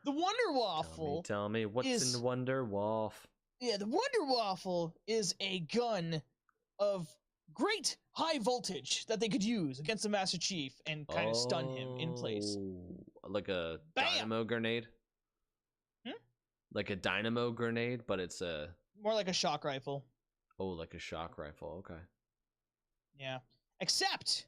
The Wonder Waffle. Tell me what's in the Wonder Waff? Yeah, the Wonder Waffle is a gun of great high voltage that they could use against the Master Chief and kind of stun him in place. Like a Bam! dynamo grenade? Like a dynamo grenade, but it's a... More like a shock rifle. Oh, like a shock rifle. Okay. Yeah. Except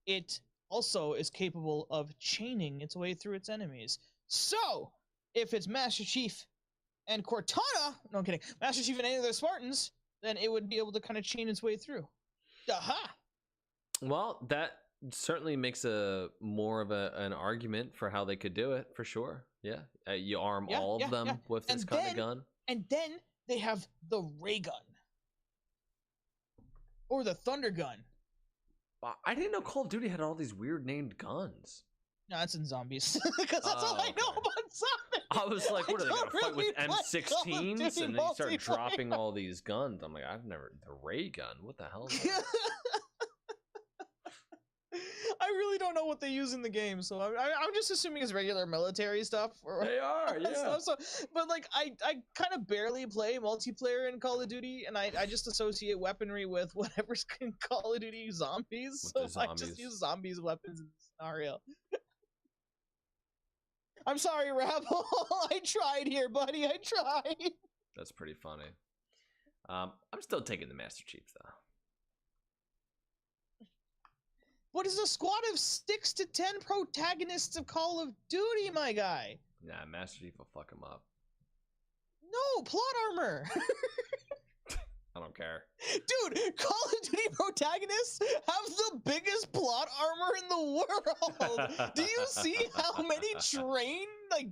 it also is capable of chaining its way through its enemies. So, if it's Master Chief and Cortana, no, I'm kidding, Master Chief and any of their Spartans, then it would be able to kind of chain its way through. Aha! Well, that certainly makes more of an argument for how they could do it, for sure. Yeah. You arm all of them with this kind of gun. And then they have the ray gun. Or the thunder gun. I didn't know Call of Duty had all these weird named guns. No, that's in zombies. Because that's all I know about zombies. I was like, what are they going to fight with M16s? And then you start dropping all these guns. I'm like, I've never... The ray gun? What the hell is that? I really don't know what they use in the game, so I'm just assuming it's regular military stuff. They are, yeah. But like, I kind of barely play multiplayer in Call of Duty, and I just associate weaponry with whatever's in Call of Duty zombies. So I just use zombies weapons in the scenario. I'm sorry, Rabble. I tried here, buddy. I tried. That's pretty funny. I'm still taking the Master Chief, though. What is a squad of 6 to 10 protagonists of Call of Duty, my guy? Nah, Master Chief will fuck him up. No, plot armor. I don't care. Dude, Call of Duty protagonists have the biggest plot armor in the world. Do you see how many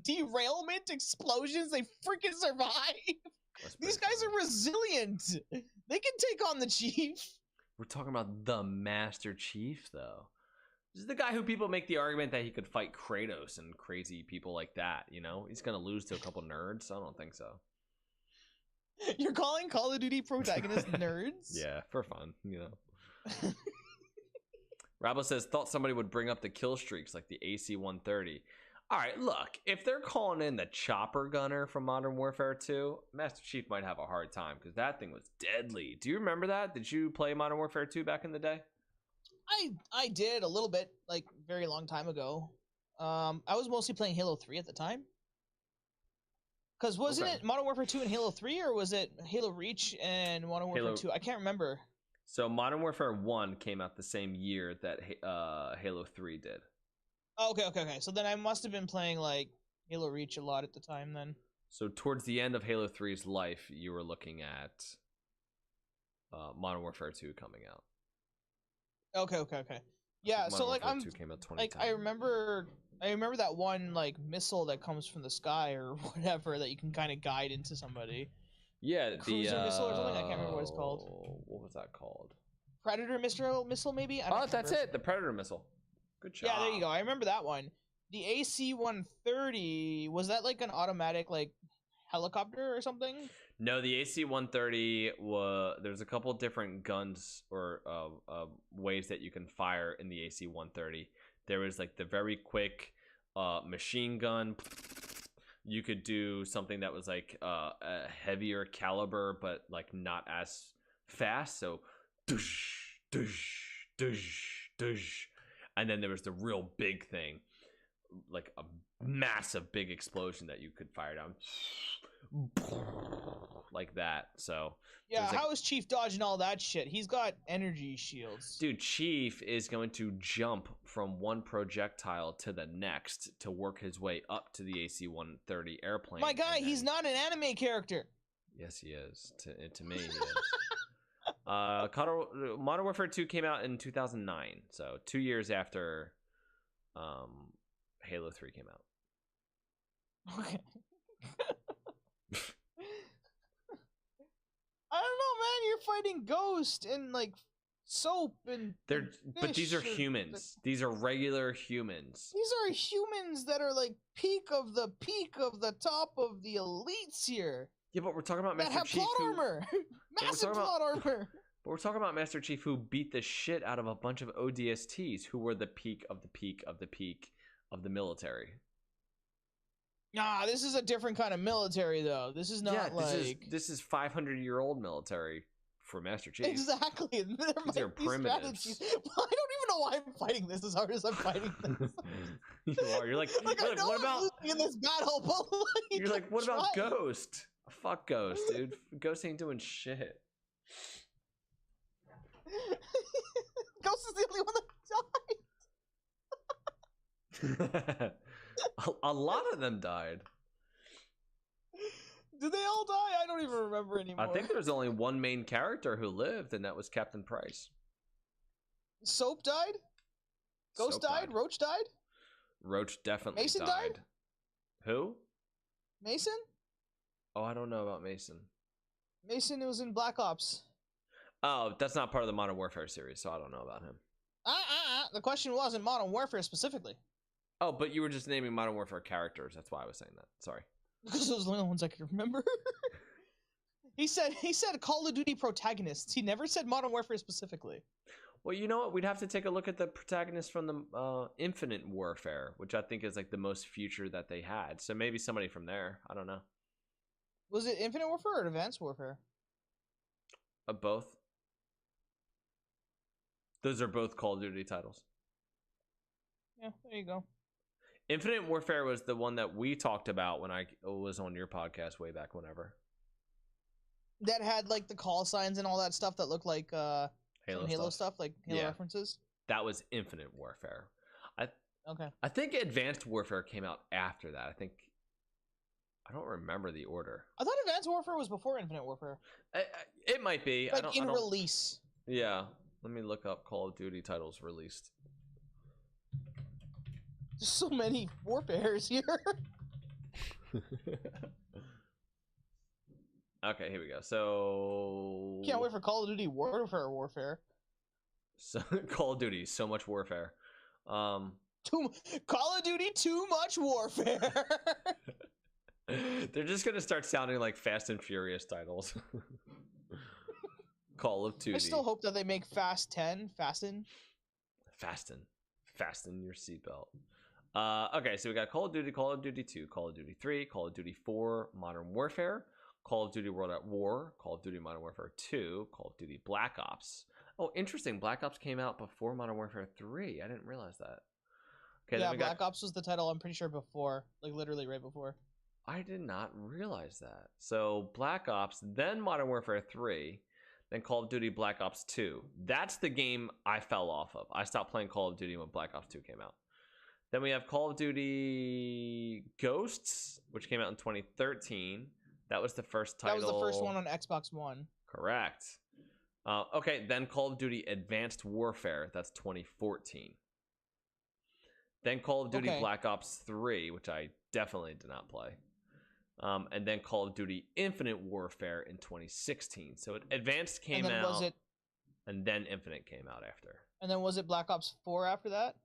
derailment explosions they freaking survive? These guys are resilient. They can take on the Chief. We're talking about the Master Chief, though. This is the guy who people make the argument that he could fight Kratos and crazy people like that, He's going to lose to a couple nerds? I don't think so. You're calling Call of Duty protagonists nerds? Yeah, for fun, Rabble says, thought somebody would bring up the kill streaks like the AC-130. All right, look, if they're calling in the chopper gunner from Modern Warfare 2, Master Chief might have a hard time because that thing was deadly. Do you remember that? Did you play Modern Warfare 2 back in the day? I did a little bit, like very long time ago. I was mostly playing Halo 3 at the time. Because wasn't it Modern Warfare 2 and Halo 3, or was it Halo Reach and Modern Warfare 2? I can't remember. So Modern Warfare 1 came out the same year that Halo 3 did. Okay. So then I must have been playing like Halo Reach a lot at the time then. So towards the end of Halo 3's life, you were looking at Modern Warfare 2 coming out. Okay. Yeah, so like Modern Warfare 2 came out 2010. I remember that one like missile that comes from the sky or whatever that you can kind of guide into somebody. Yeah, Cruiser missile or something. I can't remember what it's called. What was that called? Predator missile maybe. That's it. The Predator missile. Good job. Yeah, there you go. I remember that one. The AC-130, was that like an automatic like helicopter or something? No, the AC-130 there's a couple different guns or ways that you can fire in the AC-130. There was like the very quick machine gun. You could do something that was like a heavier caliber, but like not as fast. So, doosh, doosh, doosh, doosh. And then there was the real big thing, like a massive big explosion that you could fire down like that. So yeah, how is Chief dodging all that shit? He's got energy shields. Dude, Chief is going to jump from one projectile to the next to work his way up to the AC-130 airplane. My guy, he's not an anime character. Yes, he is. To me, he is. Modern Warfare 2 came out in 2009, so 2 years after Halo 3 came out. Okay. man, you're fighting Ghost and like Soap and but these are Fish or- humans. These are regular humans. These are humans that are like peak of the top of the elites here. Yeah, but we're talking about That Master have Chief plot armor, massive about- plot armor. But we're talking about Master Chief who beat the shit out of a bunch of ODSTs who were the peak of the peak of the peak of the military. Nah, this is a different kind of military though. This is not this is 500-year-old military for Master Chief. Exactly. There These are might be primitives. strategies. Well, I don't even know why I'm fighting this as hard as I'm fighting this. You are. You're like I know what I'm about? losing in this battle, but like, You're like, what about try. Ghost? Fuck Ghost, dude. Ghost ain't doing shit. Ghost is the only one that died. A lot of them died. Did they all die? I don't even remember anymore. I think there's only one main character who lived, and that was Captain Price. Soap died? Ghost Soap died? Roach died? Roach definitely Mason died. died? Who? Mason? Oh, I don't know about Mason. Mason was in Black Ops. Oh, that's not part of the Modern Warfare series, so I don't know about him. The question wasn't Modern Warfare specifically. Oh, but you were just naming Modern Warfare characters. That's why I was saying that. Sorry. Because those are the only ones I can remember. He said Call of Duty protagonists. He never said Modern Warfare specifically. Well, you know what? We'd have to take a look at the protagonists from the Infinite Warfare, which I think is like the most future that they had. So maybe somebody from there. I don't know. Was it Infinite Warfare or Advanced Warfare? Both. Those are both Call of Duty titles. Yeah, there you go. Infinite Warfare was the one that we talked about when I was on your podcast way back whenever. That had like the call signs and all that stuff that looked like Halo stuff, like Halo references. That was Infinite Warfare. Okay. I think Advanced Warfare came out after that. I don't remember the order. I thought Advanced Warfare was before Infinite Warfare. It might be. Like in release. Yeah. Let me look up Call of Duty titles released. There's so many warfares here. Okay, here we go. So Can't wait for Call of Duty Warfare. So Call of Duty, so much warfare. Call of Duty, too much warfare. They're just gonna start sounding like Fast and Furious titles. Call of Duty. I still hope that they make Fast 10. Fasten your seatbelt. Okay, so we got Call of Duty, Call of Duty 2, Call of Duty 3, Call of Duty 4, Modern Warfare, Call of Duty World at War, Call of Duty Modern Warfare 2, Call of Duty Black Ops. Oh, interesting. Black Ops came out before Modern Warfare 3. I didn't realize that. Okay, yeah, Black Ops was the title, I'm pretty sure, before. Like, literally right before. I did not realize that. So, Black Ops, then Modern Warfare 3, then Call of Duty Black Ops 2. That's the game I fell off of. I stopped playing Call of Duty when Black Ops 2 came out. Then we have Call of Duty Ghosts, which came out in 2013. That was the first title. That was the first one on Xbox One. Correct. Okay, then Call of Duty Advanced Warfare. That's 2014. Then Call of Duty Black Ops 3, which I definitely did not play. And then Call of Duty Infinite Warfare in 2016. So Advanced came out, and then Infinite came out after. And then was it Black Ops 4 after that?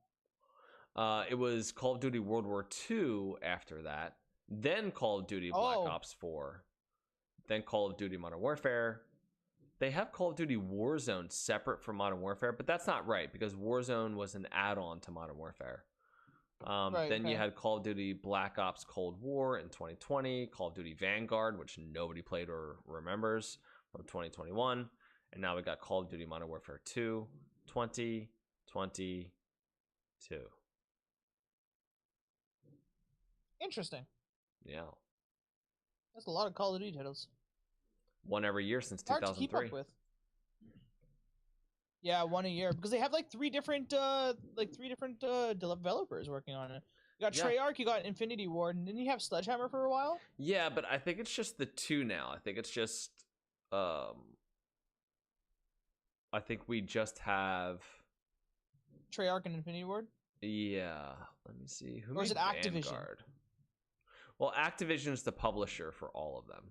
It was Call of Duty World War II after that. Then Call of Duty Black Ops 4. Then Call of Duty Modern Warfare. They have Call of Duty Warzone separate from Modern Warfare, but that's not right because Warzone was an add-on to Modern Warfare. You had Call of Duty Black Ops Cold War in 2020, Call of Duty Vanguard, which nobody played or remembers, from 2021, and now we got Call of Duty Modern Warfare 2, 2022. Interesting. Yeah. That's a lot of Call of Duty titles. One every year since Hard 2003. to keep up with. Yeah, one a year because they have like three different developers working on it. You got Treyarch, you got Infinity Ward, and then you have Sledgehammer for a while. Yeah, but I think it's just the two now. I think it's just I think we just have Treyarch and Infinity Ward. Yeah, let me see. Or is it Activision? Vanguard? Well, Activision is the publisher for all of them.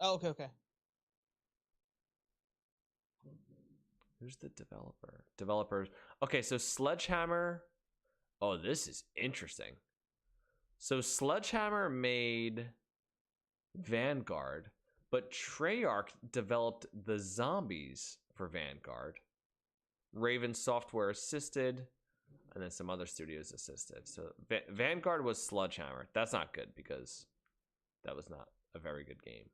Oh, okay. Who's the developer? Developers. Okay, so Sledgehammer. Oh, this is interesting. So Sledgehammer made Vanguard, but Treyarch developed the zombies for Vanguard. Raven Software assisted, and then some other studios assisted. So Vanguard was Sledgehammer. That's not good because that was not a very good game.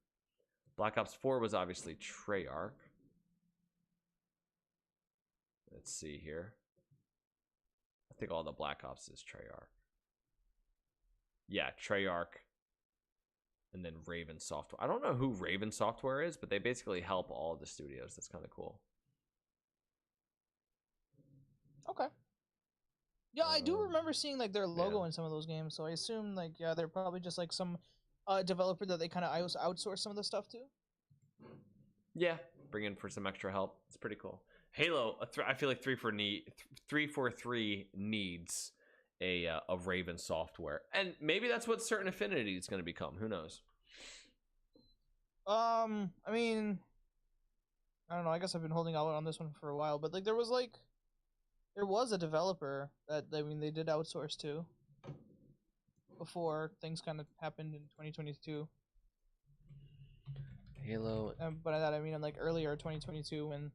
Black Ops 4 was obviously Treyarch. Let's see here. I think all the Black Ops is Treyarch. Yeah, Treyarch. And then Raven Software. I don't know who Raven Software is, but they basically help all the studios. That's kind of cool. Okay. Yeah, I do remember seeing like their logo in some of those games, so I assume like yeah, they're probably just like some developer that they kind of outsource some of the stuff to. Yeah, bring in for some extra help. It's pretty cool. Halo, I feel like 343 needs a Raven Software, and maybe that's what Certain Affinity is going to become. Who knows? I mean, I don't know. I guess I've been holding out on this one for a while, but like there was a developer that they did outsource to before things kind of happened in 2022. Halo. By that I mean in like earlier 2022 when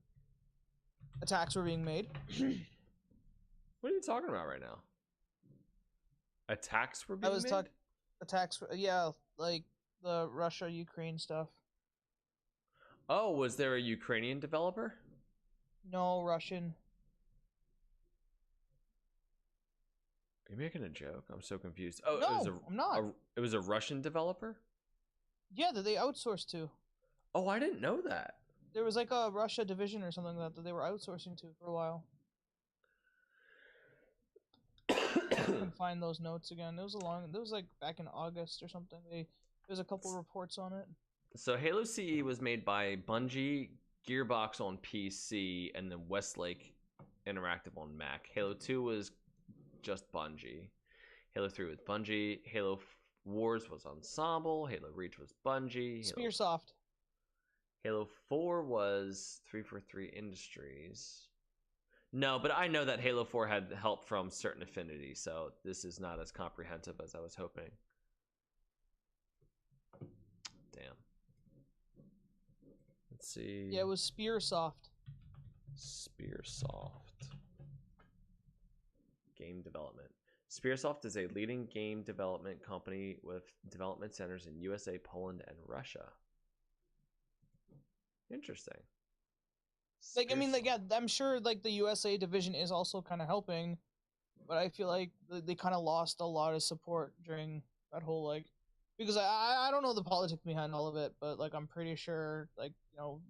attacks were being made. What are you talking about right now? Attacks were being made? Attacks, yeah, like the Russia-Ukraine stuff. Oh, was there a Ukrainian developer? No, Russian. Are you making a joke? I'm so confused. Oh, no, I'm not. It was a Russian developer? Yeah, that they outsourced to. Oh, I didn't know that. There was like a Russia division or something that they were outsourcing to for a while. I can find those notes again. It was like back in August or something. There's a couple reports on it. So Halo CE was made by Bungie, Gearbox on PC, and then Westlake Interactive on Mac. Halo 2 was just Bungie. Halo 3 was Bungie. Halo Wars was Ensemble. Halo Reach was Bungie. Spearsoft. Halo 4 was 343 Industries. No, but I know that Halo 4 had help from Certain Affinity, so this is not as comprehensive as I was hoping. Damn. Let's see. Yeah, it was Spearsoft. Spearsoft. Game development. Spearsoft is a leading game development company with development centers in USA, Poland, and Russia. Interesting. Like, I mean, like, yeah, I'm sure, like, the USA division is also kind of helping, but I feel like they kind of lost a lot of support during that whole, like, because I don't know the politics behind all of it, but, like, I'm pretty sure, like, you know,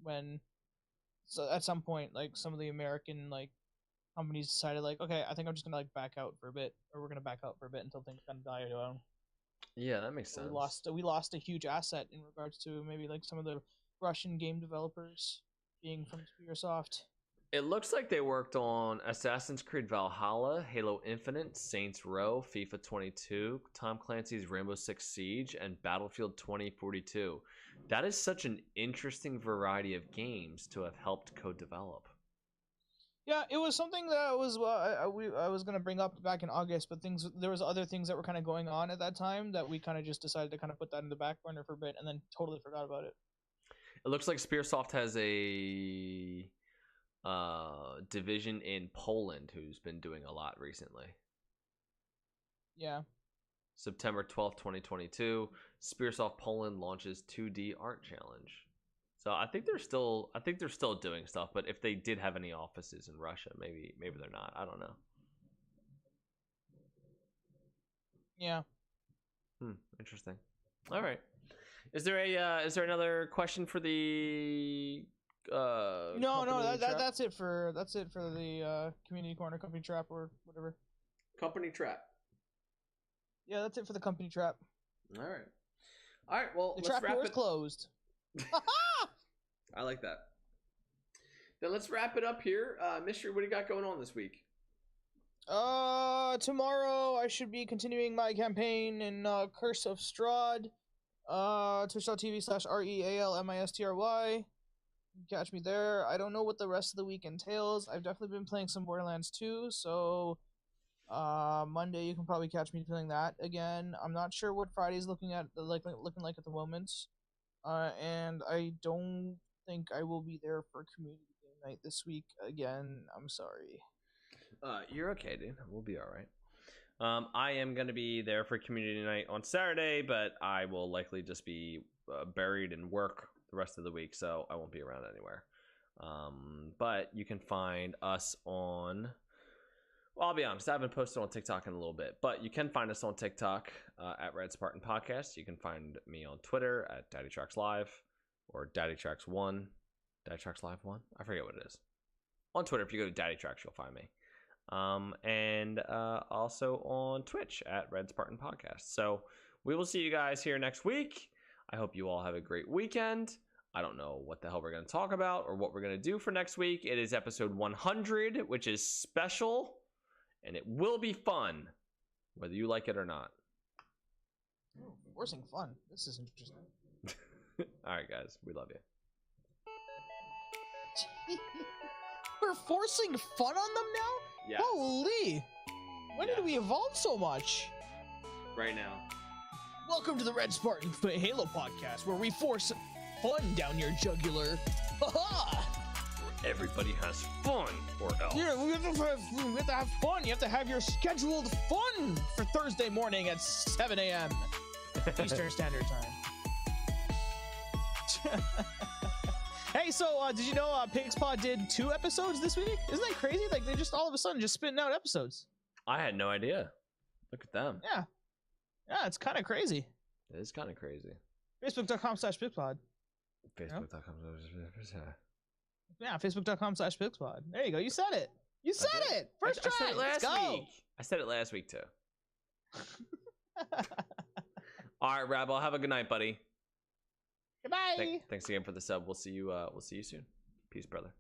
so at some point, like, some of the American, like, companies decided, like, okay, I think I'm just gonna, like, back out for a bit, or we're gonna back out for a bit until things kind of die down. Yeah, that makes sense. We lost a huge asset in regards to maybe, like, some of the Russian game developers being from Spearsoft. It looks like they worked on Assassin's Creed Valhalla, Halo Infinite, Saints Row, FIFA 22, Tom Clancy's Rainbow Six Siege, and Battlefield 2042. That is such an interesting variety of games to have helped co-develop. Yeah, it was something that was I was gonna bring up back in August, but there was other things that were kind of going on at that time that we kind of just decided to kind of put that in the back burner for a bit, and then totally forgot about it. It looks like Spearsoft has a division in Poland who's been doing a lot recently. Yeah. September 12th, 2022, Spearsoft Poland launches 2D art challenge. So I think they're still doing stuff, but if they did have any offices in Russia, maybe they're not. I don't know. Yeah. Interesting. All right. Is there another question for the no, that's it for the community corner, company trap, or whatever. Company trap. Yeah, that's it for the company trap. All right. Well, the trap door is closed. I like that. Then let's wrap it up here. Mystery, what do you got going on this week? Tomorrow I should be continuing my campaign in Curse of Strahd. Twitch.tv/RealMistry. Catch me there. I don't know what the rest of the week entails. I've definitely been playing some Borderlands 2, so Monday you can probably catch me playing that again. I'm not sure what Friday's looking like at the moment. And I don't think I will be there for community game night this week again. I'm sorry. You're okay, dude. We'll be all right. I am going to be there for community night on Saturday, but I will likely just be buried in work the rest of the week, so I won't be around anywhere. But you can find us on... Well, I'll be honest, I haven't posted on TikTok in a little bit, but you can find us on TikTok at Red Spartan Podcast. You can find me on Twitter at DaddyTrax Live or DaddyTrax1. DaddyTrax Live 1? I forget what it is. On Twitter, if you go to DaddyTrax, you'll find me. And also on Twitch at Red Spartan Podcast. So we will see you guys here next week. I hope you all have a great weekend. I don't know what the hell we're going to talk about or what we're going to do for next week. It is episode 100, which is special, and it will be fun, whether you like it or not. Oh, forcing fun. This is interesting. All right, guys. We love you. We're forcing fun on them now? Yes. Holy! When did we evolve so much? Right now. Welcome to the Red Spartan Halo podcast, where we force fun down your jugular. Ha-ha! Where everybody has fun, or else. Yeah, we have to have fun. You have to have your scheduled fun for Thursday morning at 7 a.m. Eastern Standard Time. Hey, so did you know Pigspot did 2 episodes this week? Isn't that crazy? Like, they just all of a sudden just spitting out episodes. I had no idea. Look at them. Yeah. Yeah, it's kind of crazy. It is kind of crazy. Facebook.com/Pigspod. Facebook.com. Yeah, Facebook.com/Pigspod. There you go. You said it. You said it. First try. I said it last week. I said it last week, too. All right, Rabble. Have a good night, buddy. Goodbye. Thanks again for the sub. We'll see you soon. Peace, brother.